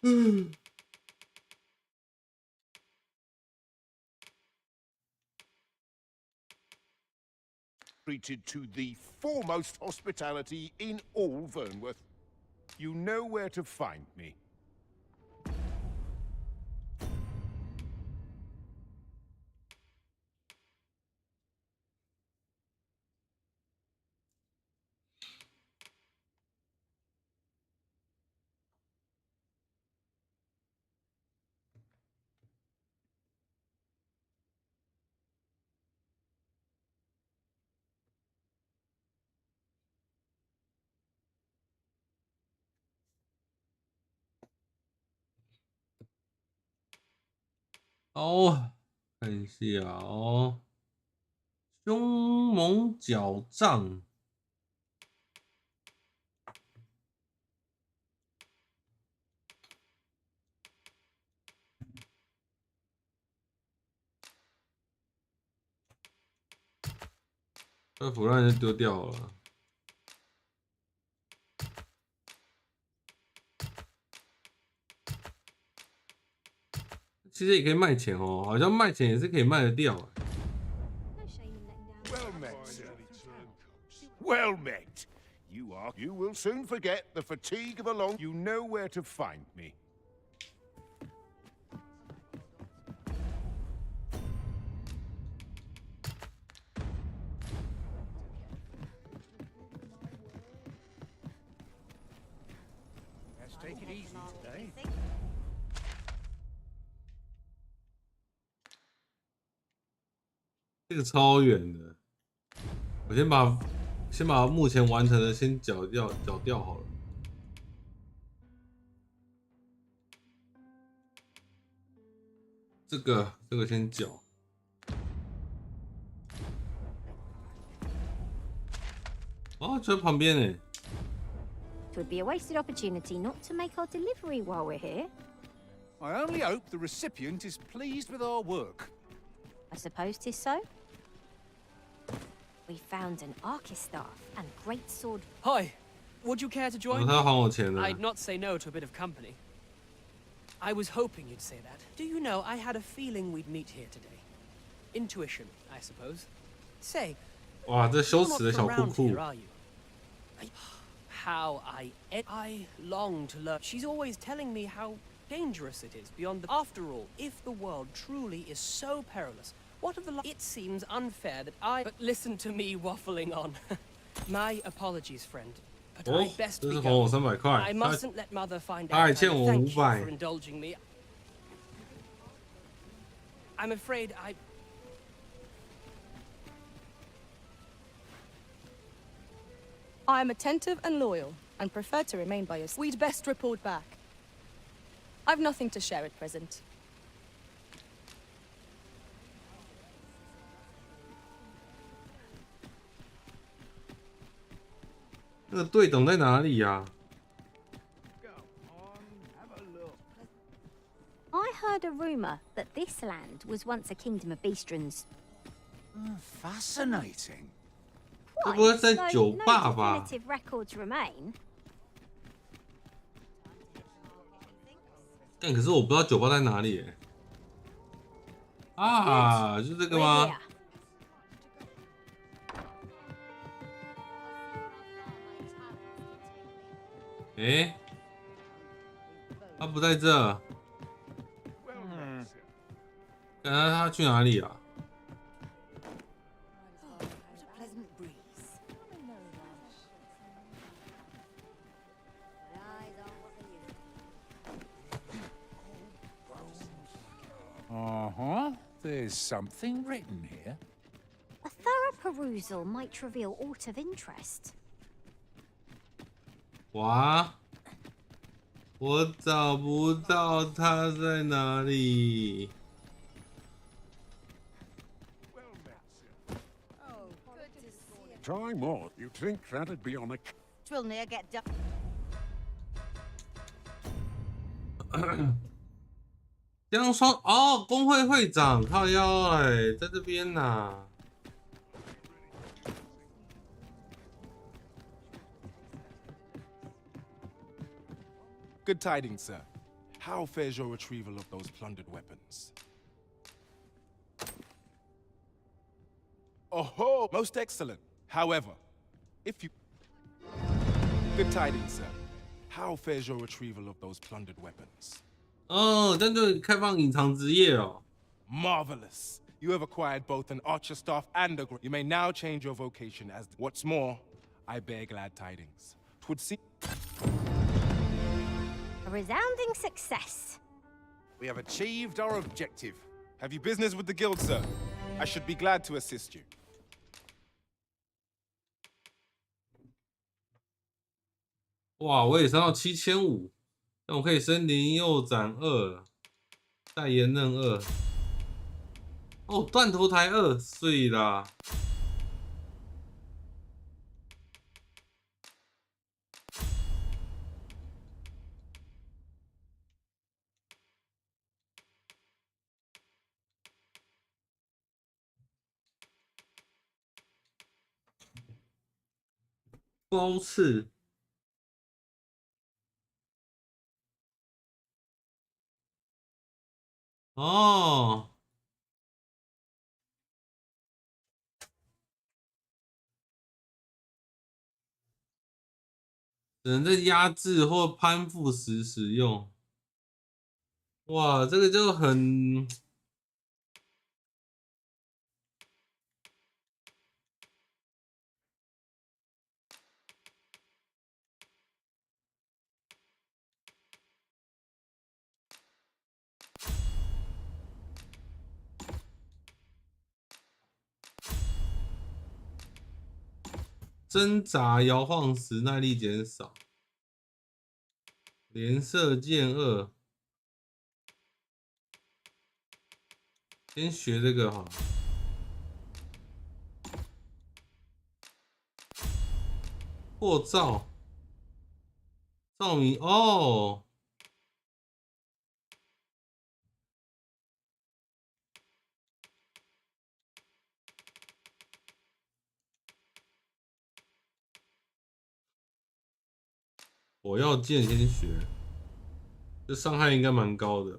嗯。Treated to the foremost hospitality in all Vernworth. You know where to find me.哦，看一下哦，凶猛狡诈。这腐烂就丢掉了。其实也可以卖钱哦，好像卖钱也是可以卖得掉。Well met, sir. Well met. You will soon forget the fatigue of a long. You know where to find me. Let's take it easy today. 这个超远的，我先把目前完成的先缴掉好了。这个先缴。哦，就在旁边呢。It would be a wasted opportunity not to make our delivery while we're here. I only hope the recipient is pleased with our work. I suppose 'tis so. We found an archistaff and great sword. Hi, would you care to join 他要还我钱了。 I'd not say no to a bit of company. I was hoping you'd say that. Do you know, I had a feeling we'd meet here today. Intuition, I suppose. Say, 哇，这羞耻的 you're 小 not 裤 from 裤 around here, are you? How I long to learn. She's always telling me how dangerous it is beyond the... After all, if the world truly is so perilous, what of the... It seems unfair that I... But listen to me waffling on. My apologies, friend. But 哦 I， best 这 be 是还我 going. 300块。 I mustn't let Mother find 他还 out. 欠我 Thank you 500 for indulging me. I'm afraid I am attentive and loyal, and prefer to remain by your side. We'd best report back. I've nothing to share at present. 那个对等在哪里呀、I heard a rumor that this land was once a kingdom of beastrons. Fascinating. 这不会在 Though 酒 no 吧吧？ definitive records remain. 但可是我不知道酒吧在哪里耶。啊，就这个 We're 吗 here.？诶，他不在这。看他去哪里啊？ Uh-huh. There's something written here. A thorough perusal might reveal aught of interest. 哇，我找不到他在哪里。 Try more. You'd think that'd be on a... Twill near get done. 这样说哦，工会会长靠腰哎，在这边呐、Good tidings, sir. How fares your retrieval of those plundered weapons? Oh, most excellent. However, if you... Good tidings, sir. How fares your retrieval of those plundered weapons? 哦，这样就开放隐藏职业哦。Marvelous. You have acquired both an archer staff and a... You may now change your vocation as... What's more, I bear glad tidings. 'Twould seem... A resounding success. We have achieved our objective. Have you business with the guild, sir? I should be glad to assist you. 哇，我也升到7500，那我可以升灵右斩2了，代言刃2。哦，断头台2，碎啦！包刺。哦，只能在压制或攀附时使用。哇，这个就很挣扎摇晃时耐力减少。连射箭2，先学这个好了。破照，照明哦。火药剑先学，这伤害应该蛮高的。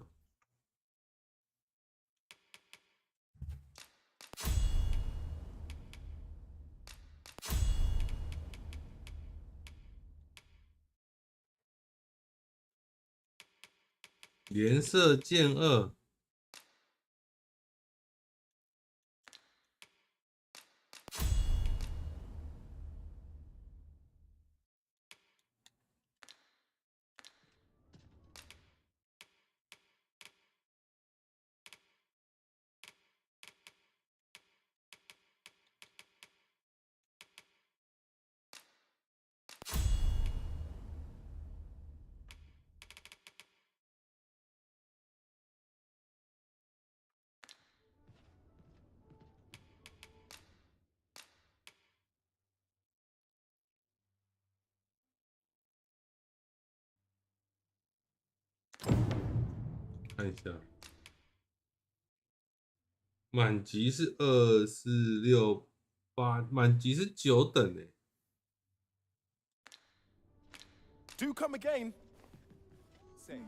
连射箭2。看一下，满级是2、4、6、8，满级是9等诶。Do come again. Say.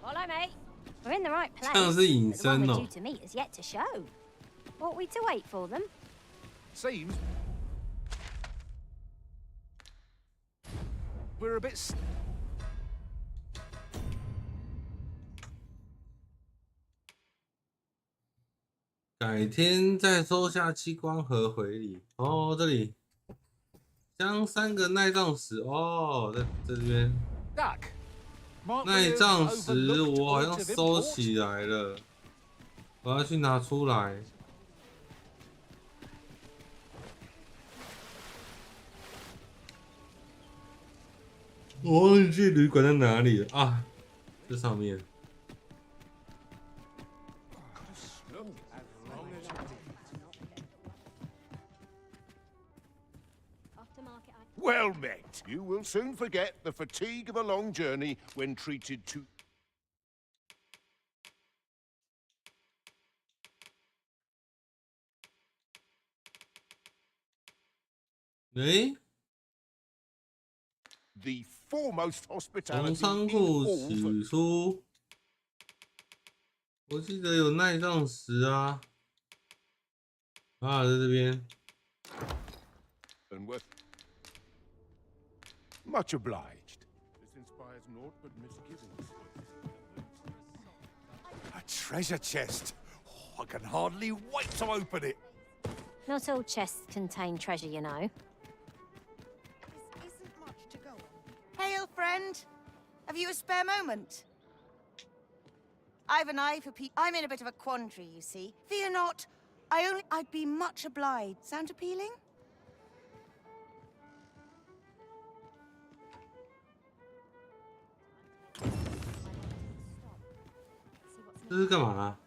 Follow me. We're in the right place. 这样是隐 but the one 身 we're 哦 due。to meet is yet to show. Ought we to wait for them? Seems We're a bit... 改天再收下器官盒回礼。哦，这里将3个耐杖石哦，在这边。 Duck. Might we 耐 have 杖石 overlooked 我好像 points of 收 import? 起来了，我要去拿出来。我忘记旅馆在哪里了啊，这上面。 well met. You will soon forget the fatigue of a long journey when treated to 诶， The foremost 从 hospitality 仓 in 库 all 取出，我记得有耐脏石啊，啊，在这边。 Vernworth. Much obliged. This inspires naught but misgivings. A treasure chest. Oh, I can hardly wait to open it. Not all chests contain treasure, you know. Hail, friend. Have you a spare moment? I've an eye for I'm in a bit of a quandary, you see. Fear not. I'd be much obliged. Sound appealing? 这是干嘛啊？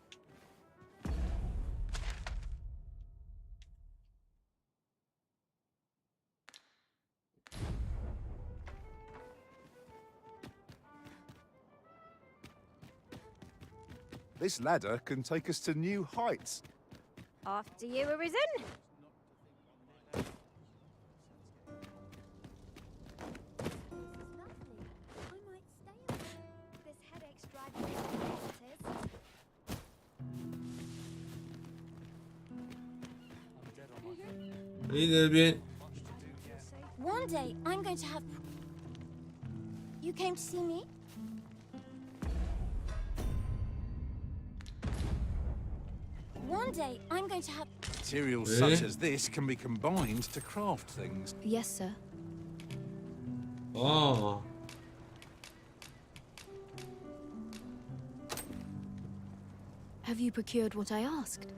This ladder can take us to new heights. After you, Arisen. This headache's driving me crazy. One day, I'm going to have... You came to see me? One day, I'm going to have... Materials such as this can be combined to craft things. Yes, sir. Oh. Have you procured what I asked?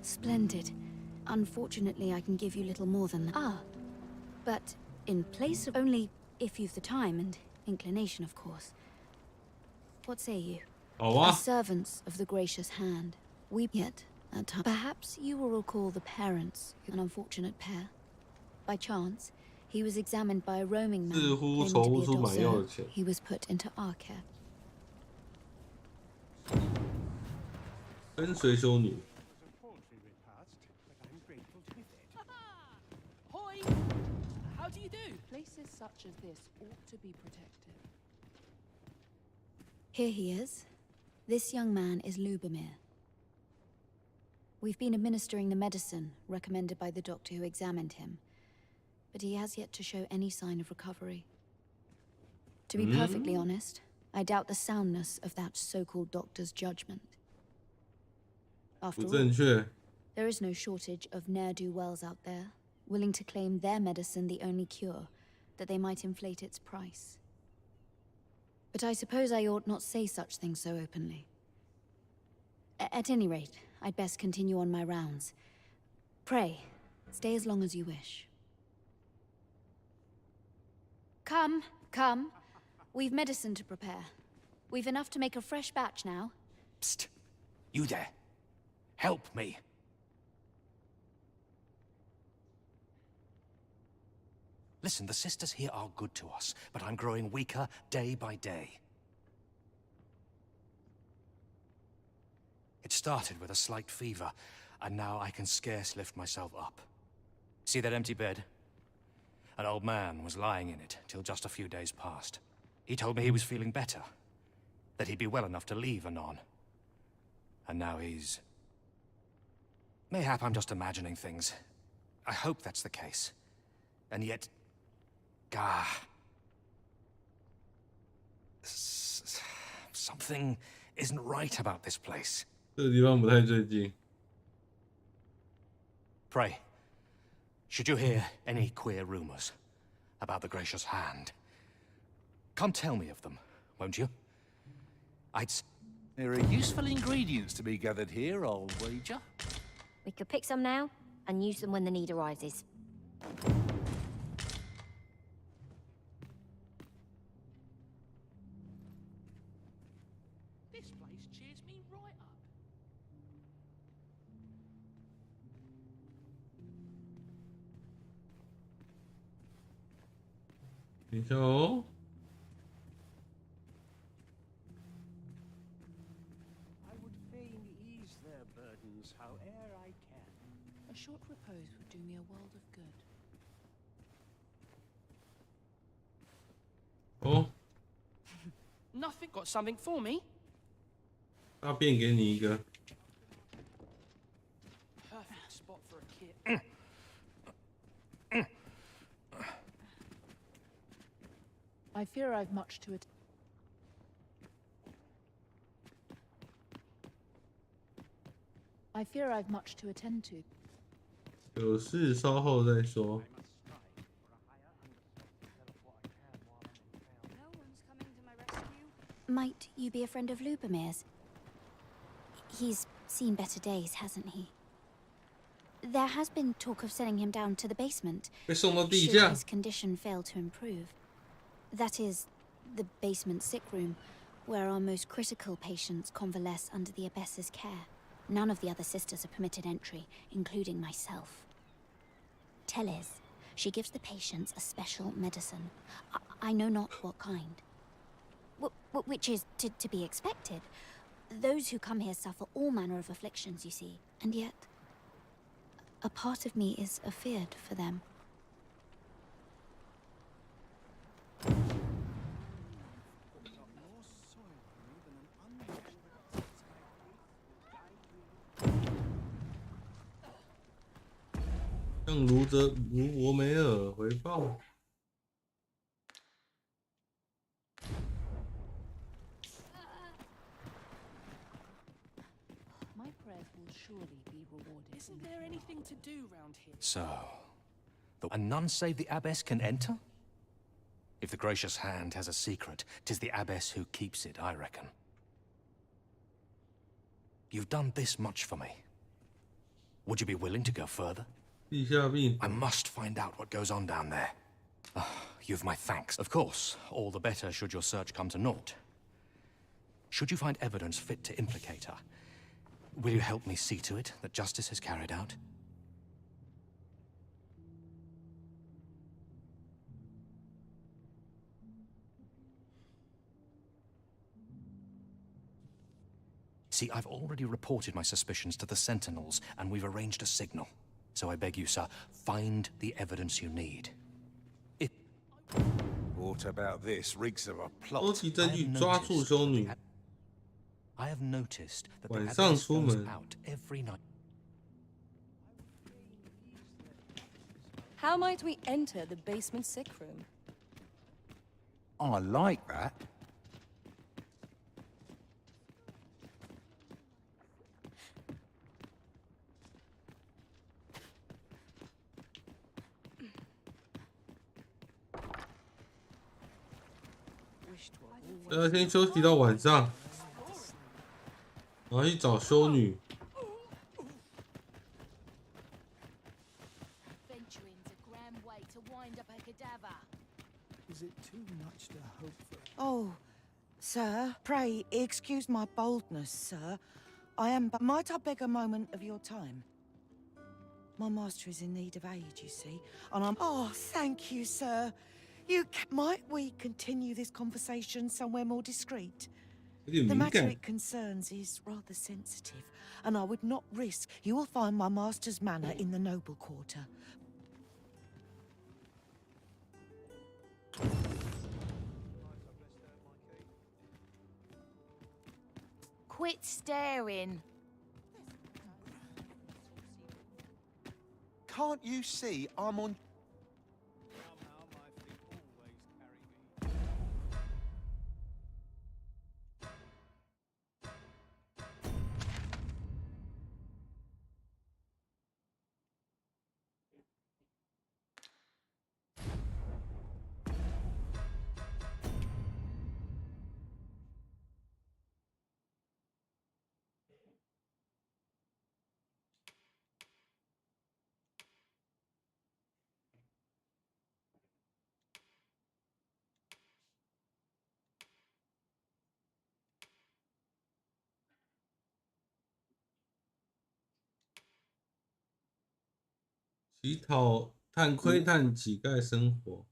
Splendid. Unfortunately, I can give you little more than that. Ah. But in place of only if you've the time and inclination, of course. What say you? Oh, As servants of the gracious hand, we yet at times. Perhaps you will recall the parents, an unfortunate pair. By chance, he was examined by a roaming man claiming to be a doctor. So he was put into our care. 跟随修女。 Hoi! How do you do? Places such as this ought to be protected. Here he is. This young man is Lubomir. We've been administering the medicine recommended by the doctor who examined him, but he has yet to show any sign of recovery. To be perfectly honest, I doubt the soundness of that so-called doctor's judgment. After all, there is no shortage of ne'er-do-wells out there, willing to claim their medicine the only cure, that they might inflate its price. But I suppose I ought not say such things so openly. At any rate, I'd best continue on my rounds. Pray, stay as long as you wish. Come, come. We've medicine to prepare. We've enough to make a fresh batch now. Psst! You there. Help me. Listen, the sisters here are good to us, but I'm growing weaker day by day. It started with a slight fever, and now I can scarce lift myself up. See that empty bed? An old man was lying in it till just a few days past. He told me he was feeling better, that he'd be well enough to leave anon. And now he's... Mayhap I'm just imagining things. I hope that's the case. And yet... Gah... Something isn't right about this place. 这个地方不太对劲。 Pray, should you hear any queer rumors about the gracious hand, come tell me of them, won't you? There are useful ingredients to be gathered here, I'll wager. We could pick some now and use them when the need arises. This place cheers me right up. 等一下哦。 I would fain ease their burdens howe'er I can. A short repose would do me a world of good. 哦， Nothing. Got something for me? 大便给你一个。 Perfect spot for a kit. I fear I've much to attend. I fear I've much to attend to. 有事稍后再说。 Might you be a friend of Lubomir's? He's seen better days, hasn't he? There has been talk of sending him down to the basement, 被送到地 should 下。 his condition fail to improve. That is, the basement sick room, where our most critical patients convalesce under the abbess's care. None of the other sisters are permitted entry, including myself. Teles, she gives the patients a special medicine. I know not what kind. Which is to be expected. Those who come here suffer all manner of afflictions, you see. And yet, a part of me is afeared for them. "向卢博梅尔回报。 My prayers will surely be rewarded. Isn't there anything to do round here? So, and none save the abbess can enter? If the gracious hand has a secret, 'tis the abbess who keeps it, I reckon. You've done this much for me. Would you be willing to go further? 地下病 I must find out what goes on down there. You've my thanks. Of course, all the better should your search come to naught. Should you find evidence fit to implicate her, will you help me see to it that justice is carried out? See, I've already reported my suspicions to the Sentinels, and we've arranged a signal. So I beg you, sir, find the evidence you need. What about this? Reeks of a 收 plot. 集证据，抓住修女。 I have noticed that the 晚上 abbess 出 goes 门。 out every night. How might we enter the basement sick room? I like that. Wish to have 大家先休息到晚上，然后去找修女。 Venturing's a grand way to wind up a cadaver. Is it too much to hope for? Oh, sir, pray excuse my boldness, sir. But might I beg a moment of your time? My master is in need of aid, you see, and I'm... Oh, thank you, sir. Might we continue this conversation somewhere more discreet? 有点 The 敏 matter 感 it。concerns is rather sensitive, and I would not risk... You will find my master's manor in the noble quarter. Quit staring. Can't you see I'm on... "乞讨探窥探乞丐生活。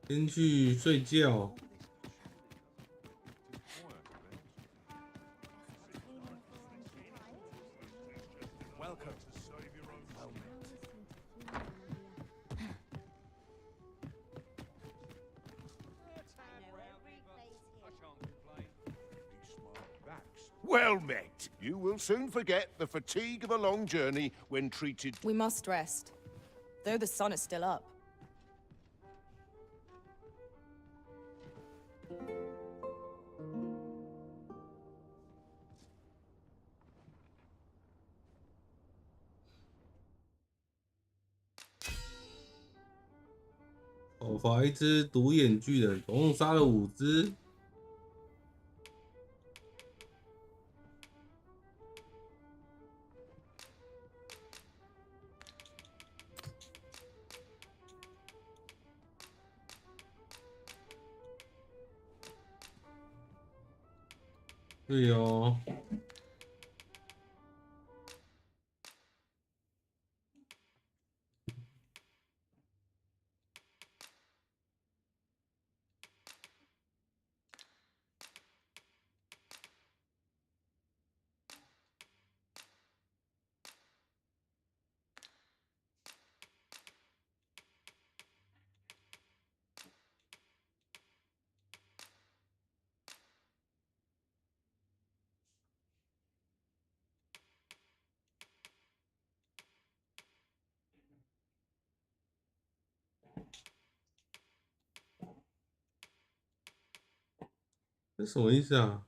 先去睡觉。Welcome. Well met. You will soon forget the fatigue of a long journey when treated. We must rest, though the sun is still up.讨伐一只独眼巨人，总共杀了5只。对哦。这什么意思啊？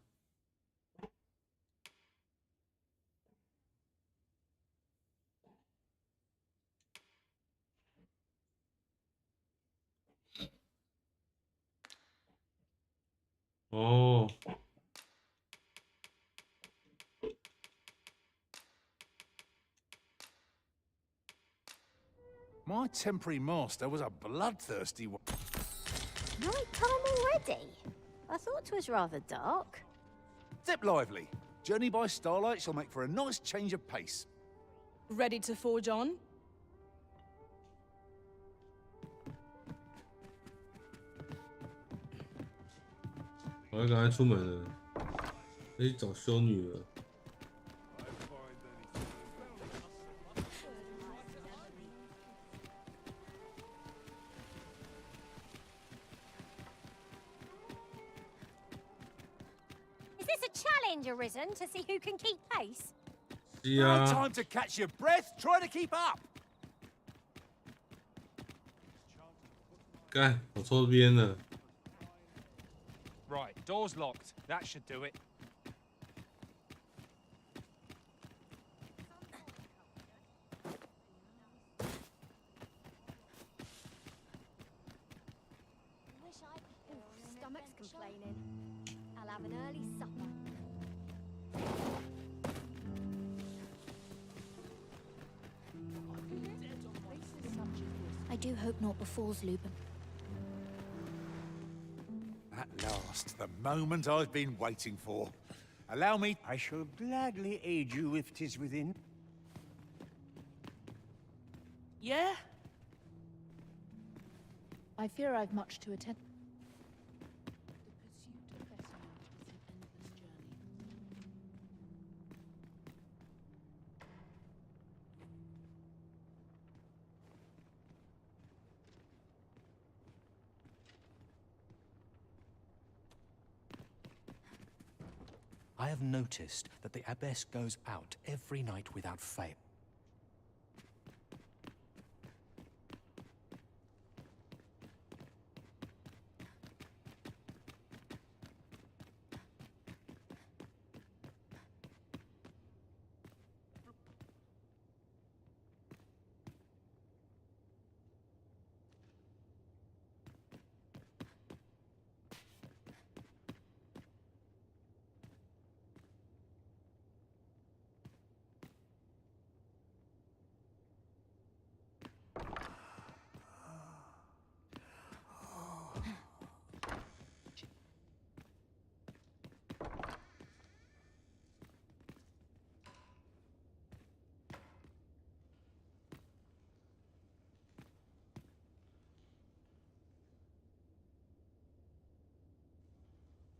哦。My temporary master was a bloodthirsty one. Night time already? I thought 'twas rather dark. Zip lively. Journey by starlight shall make for a nice change of pace. Ready to forge on? 我要赶快出门了，可以找修女了。Is this a challenge arisen to see who can keep pace? 是 No 啊。 time to catch your breath. Try to keep up. 干，我错边了。 Right, door's locked. That should do it. Stomach's complaining. I'll have an early supper. I do hope naught befalls Lupin. At last, the moment I've been waiting for. Allow me. I shall gladly aid you if 'tis within. Yeah? I fear I've much to attend. The pursuit of better knowledge is an endless journey. I have noticed that the abbess goes out every night without fail.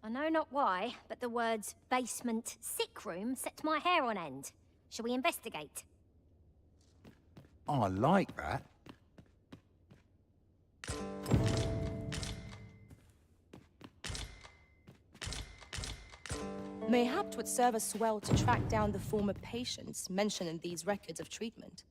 I know not why, but the words basement sick room set my hair on end. Shall we investigate? I like that. Mayhap 'twould serve us well to track down the former patients mentioned in these records of treatment.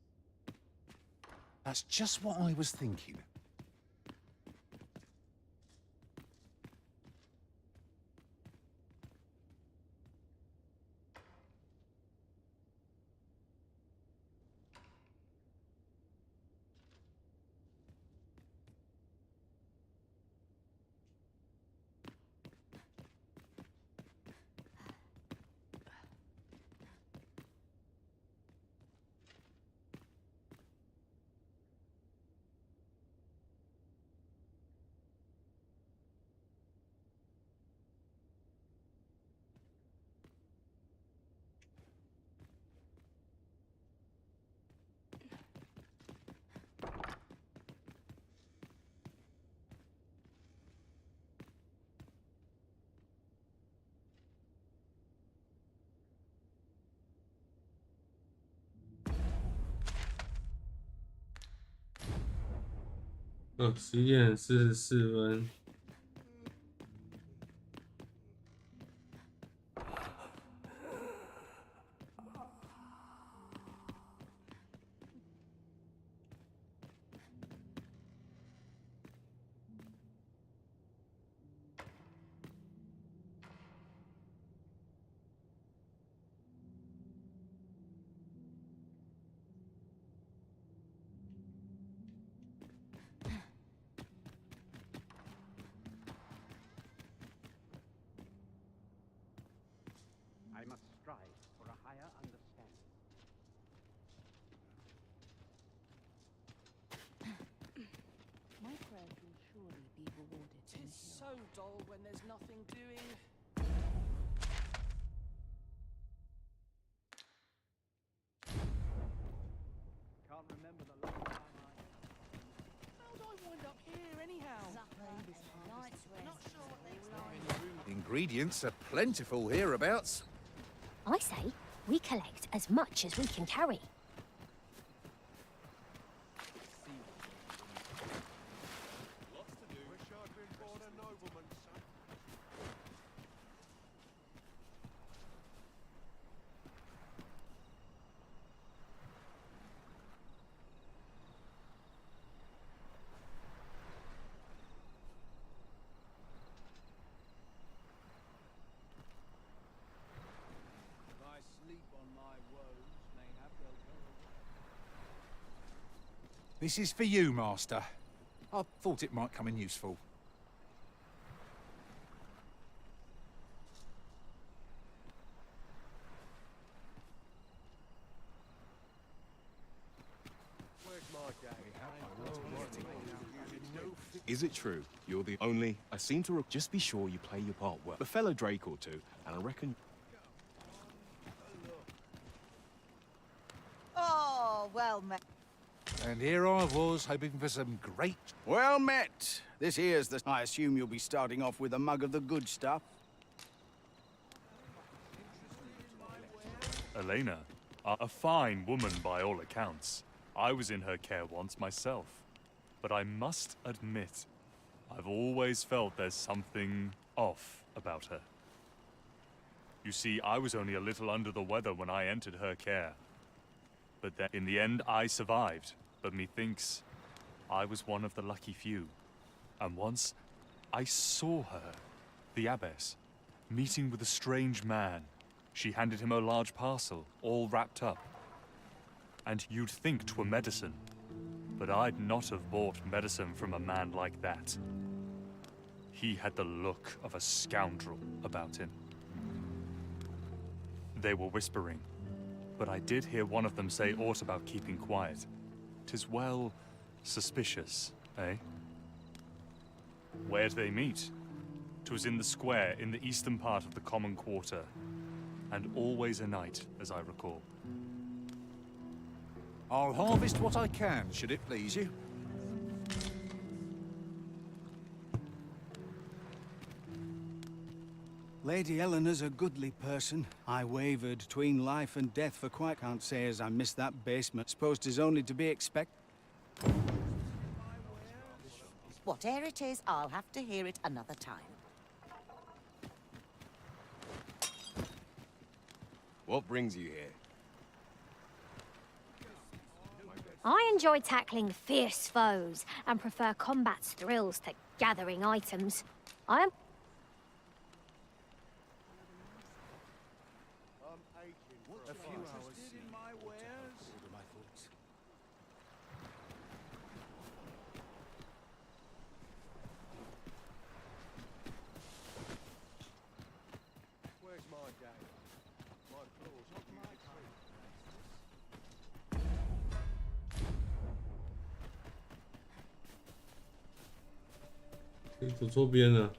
That's just what I was thinking.11:44。I must strive for a higher understanding. My prayers will surely be rewarded. Tis so dull when there's nothing doing. Can't remember the last time How'd I wind up here anyhow? Not sure what they like. Ingredients are plentiful hereabouts. I say we collect as much as we can carry. This is for you, Master. I thought it might come in useful. Is it true? You're the only... I seem to... Just be sure you play your part well. A fellow Drake or two, and I reckon... Oh, well met. And here I was, hoping for some great... Well met. This here's the... I assume you'll be starting off with a mug of the good stuff. Elena, a fine woman by all accounts. I was in her care once myself. But I must admit, I've always felt there's something off about her. You see, I was only a little under the weather when I entered her care. But then, in the end, I survived. But methinks I was one of the lucky few. And once, I saw her, the abbess, meeting with a strange man. She handed him a large parcel, all wrapped up. And you'd think 'twere medicine. But I'd not have bought medicine from a man like that. He had the look of a scoundrel about him. They were whispering, but I did hear one of them say aught about keeping quiet. 'Tis well suspicious, eh? Where'd they meet? 'Twas in the square in the eastern part of the common quarter, and always a night, as I recall. I'll harvest what I can, should it please you. Lady Eleanor's a goodly person. I wavered between life and death for quite. Can't say as I missed that basement. Suppose 'tis only to be expected. Whatever it is, I'll have to hear it another time. What brings you here? I enjoy tackling fierce foes and prefer combat's thrills to gathering items. I am... A few hours in my wares. Order my thoughts. Where's my dad? My claws are beautiful. 走错边了。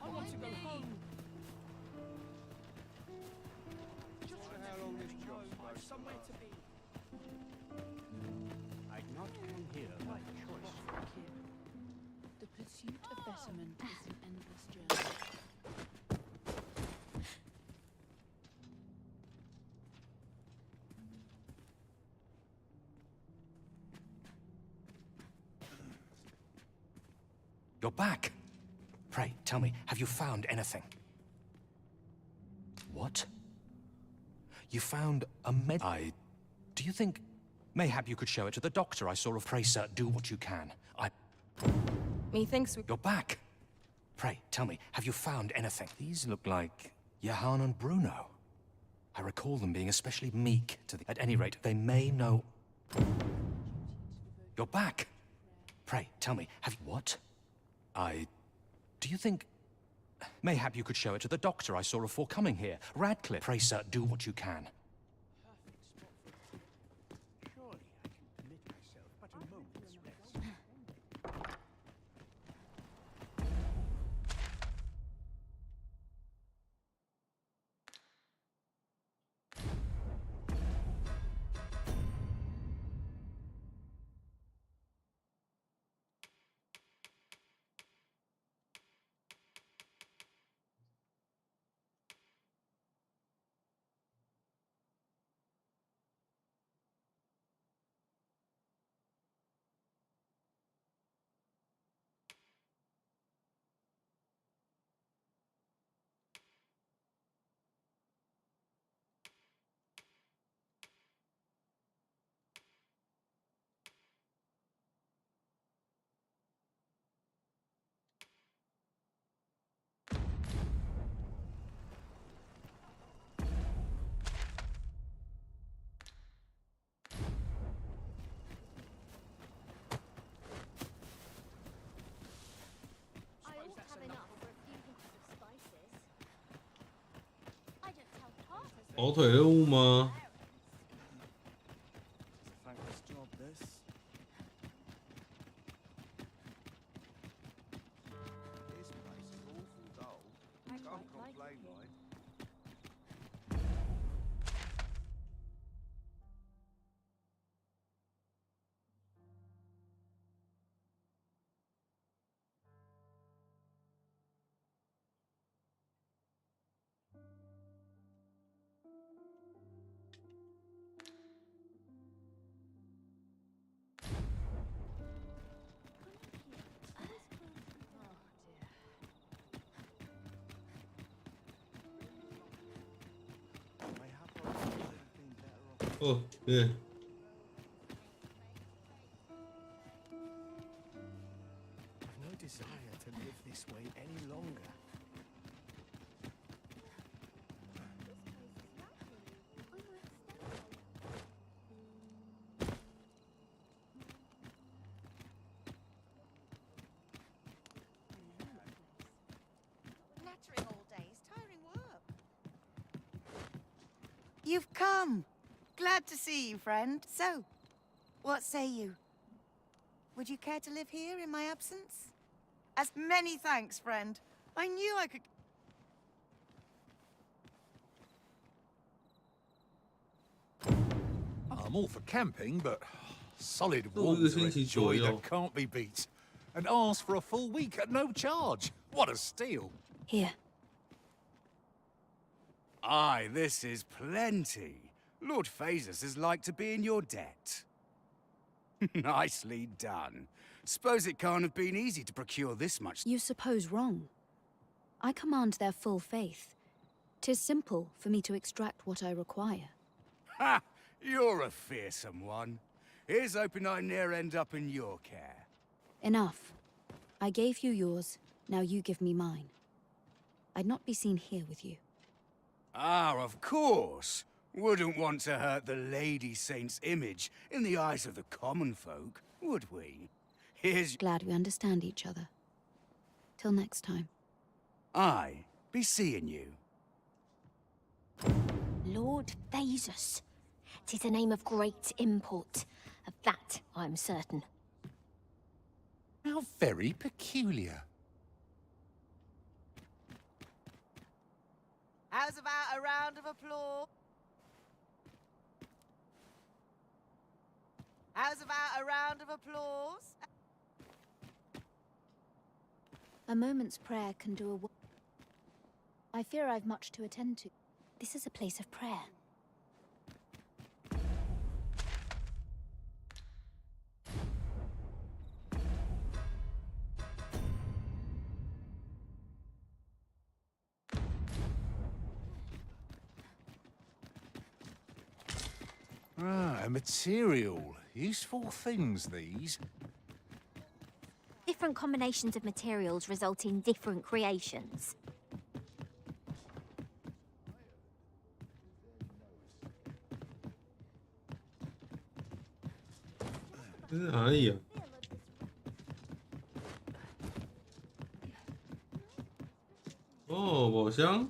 I want to go home. Just how long this job's I've somewhere to be. I'd not come here by choice. The pursuit of betterment is an endless journey. You're back. Pray, tell me, have you found anything? What? You found a do you think... Mayhap you could show it to the doctor I saw of... Pray, sir, do what you can. Methinks we... You're back. Pray, tell me, have you found anything? These look like Johann and Bruno. I recall them being especially meek to the... At any rate, they may know... You're back. Pray, tell me, have you... What? Do you think... Mayhap you could show it to the doctor I saw before coming here. Radcliffe. Pray, sir, do what you can. Surely I can permit myself but a moment's rest. I ought to have enough for a few hints of spices. I don't tell Carter. 跑腿任务吗？ Thankless job, this. This place is awful dull. Can't complain, right? Oh, yeah. I've no desire to live this way any longer. Nattering all day is tiring work. You've come. Glad to see you, friend. So, what say you? Would you care to live here in my absence? As many thanks, friend. I knew I could... I'm all for camping, but Solid 住一个 walls 星 are a 期左 joy 右 that。can't be beat. And ours for a full week at no charge. What a steal. Here. Aye, this is plenty. Lord Phasus is like to be in your debt. Nicely done. Suppose it can't have been easy to procure this much. You suppose wrong. I command their full faith. 'Tis simple for me to extract what I require. Ha! You're a fearsome one. Here's hoping I ne'er end up in your care. Enough. I gave you yours, now you give me mine. I'd not be seen here with you. Ah, of course. Wouldn't want to hurt the Lady Saint's image in the eyes of the common folk, would we? Here's... Glad we understand each other. Till next time. Aye, be seeing you. Lord Phasus. 'Tis a name of great import. Of that I'm certain. How very peculiar. How's about a round of applause? How's about a round of applause? A moment's prayer can do a... I fear I've much to attend to. This is a place of prayer. Ah, a material. Useful things, these. Different combinations of materials result in different creations.这是哪里啊？哦，宝箱。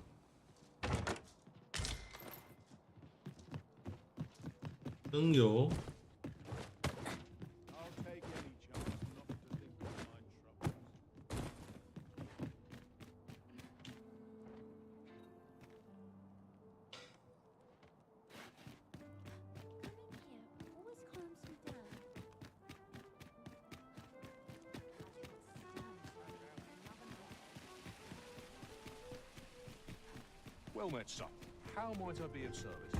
灯油。Well met, son. How might I be of service?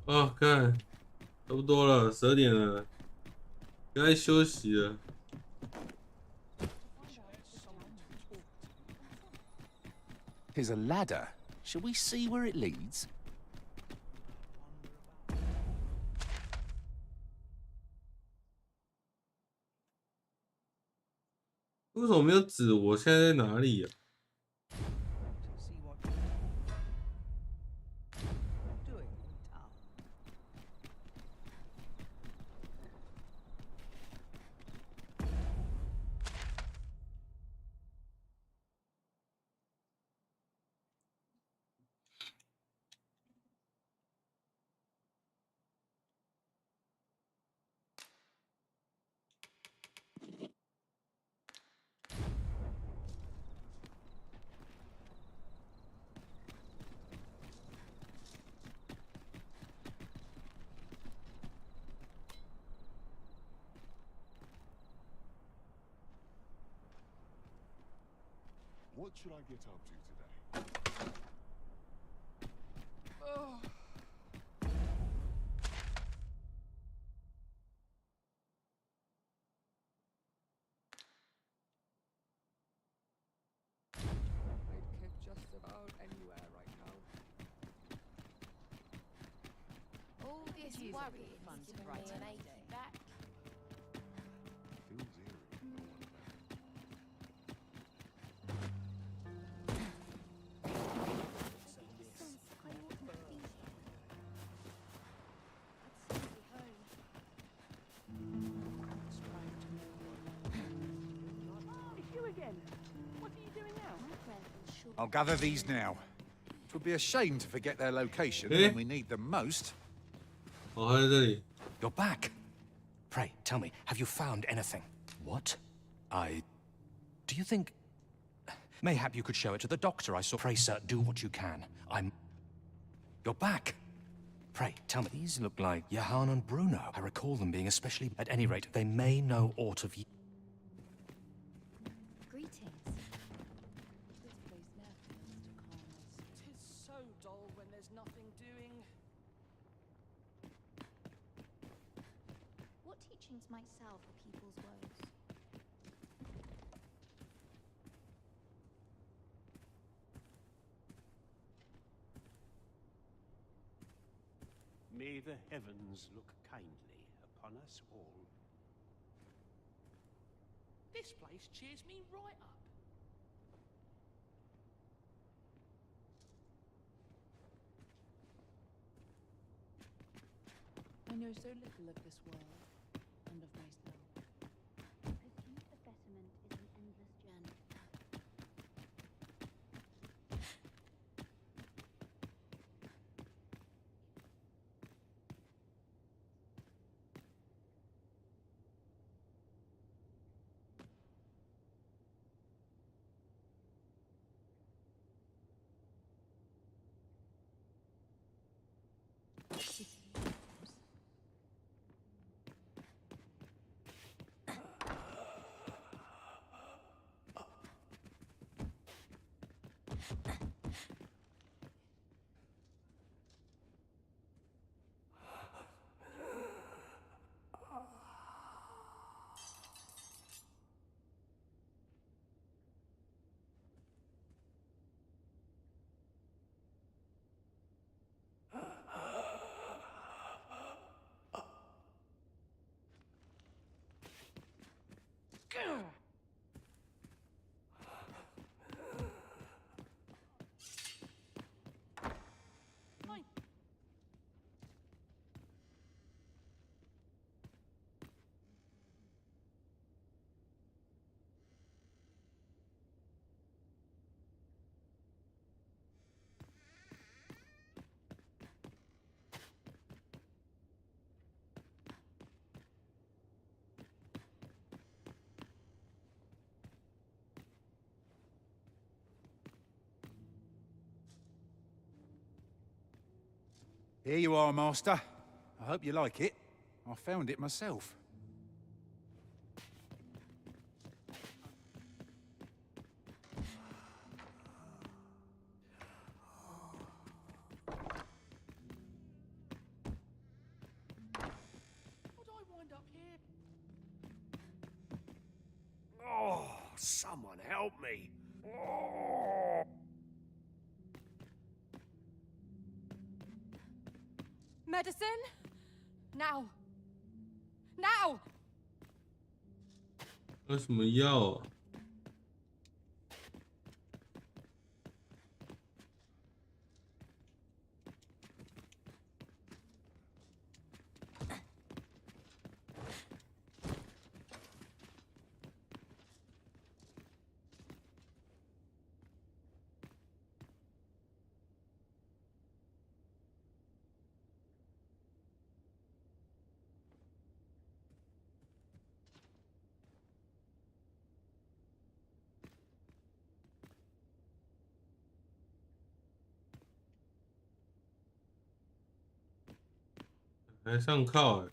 啊，看，差不多了，12点了，该休息了。Here's a ladder. Shall we see where it leads? 为什么没有指我现在在哪里呀？ What should I get up to today? Oh. I'd kick just about anywhere right now. All this worry fun to write an achy back. Feels eerie. I'll gather these now. It would be a shame to forget their location when we need them most. You're back. Pray, tell me, have you found anything? What? Do you think... Mayhap you could show it to the doctor I saw. Pray, sir, do what you can. You're back. Pray, tell me, these look like Johann and Bruno. I recall them being especially... At any rate, they may know aught of you. Greetings. Tis so dull when there's nothing doing. What teachings might salve the people's woes? May the heavens look kindly upon us all. This place cheers me right up. I know so little of this world and of myself. The pursuit of betterment is an endless journey. Here you are, Master. I hope you like it. I found it myself. How'd I wind up here? Oh, someone help me. Oh. Medicine? Now! Now! 有什么药啊？还上靠哎！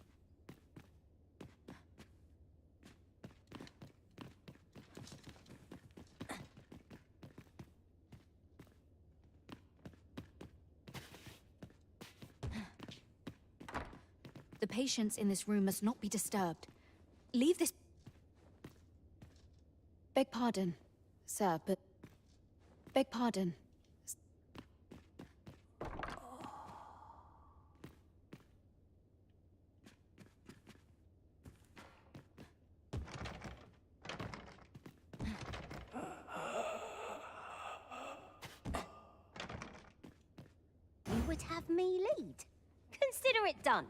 patients in this room must not be disturbed. Leave this... Beg pardon, sir, but... Beg pardon. You would have me lead. Consider it done.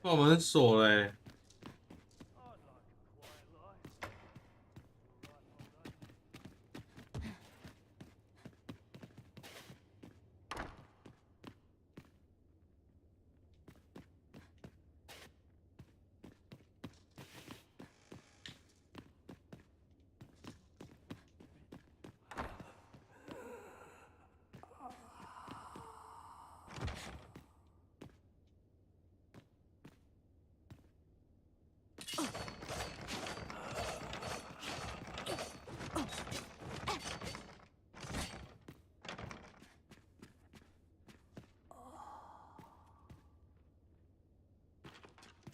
把门锁嘞。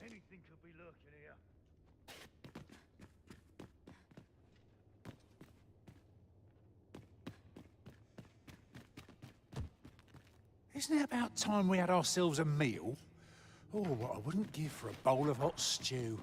Anything could be lurking here. Isn't it about time we had ourselves a meal? Oh, what I wouldn't give for a bowl of hot stew.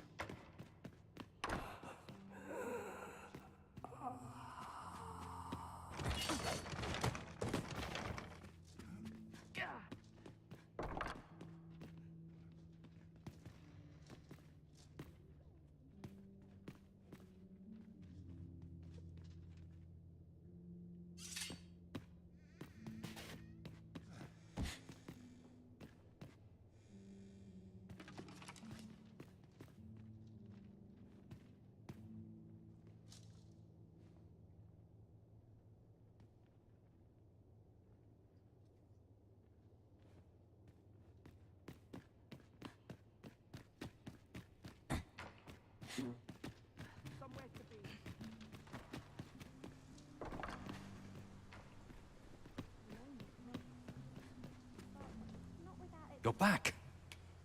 You're back.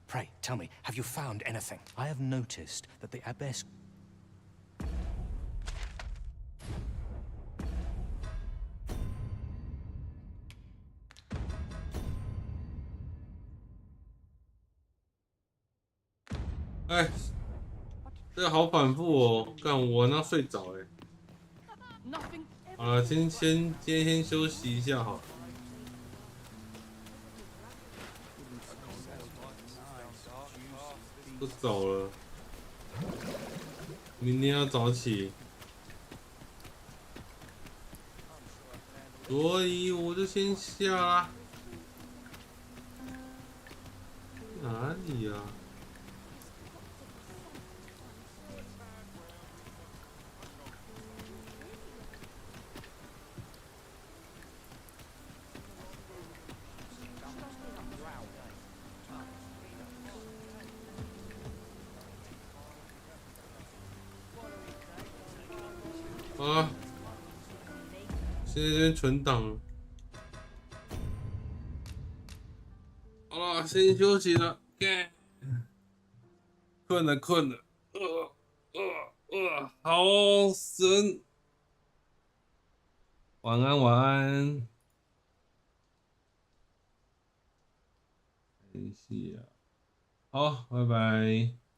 Pray, tell me, have you found anything? I have noticed that the abbess...哎，这个好反复哦，干我那睡着哎。好了，今天先休息一下好了。不走了，明天要早起，所以我就先下啦。哪里呀？啊！现在这边存档，好了，先休息了。困了，困了，好神。晚安，晚安。谢谢啊，好，拜拜。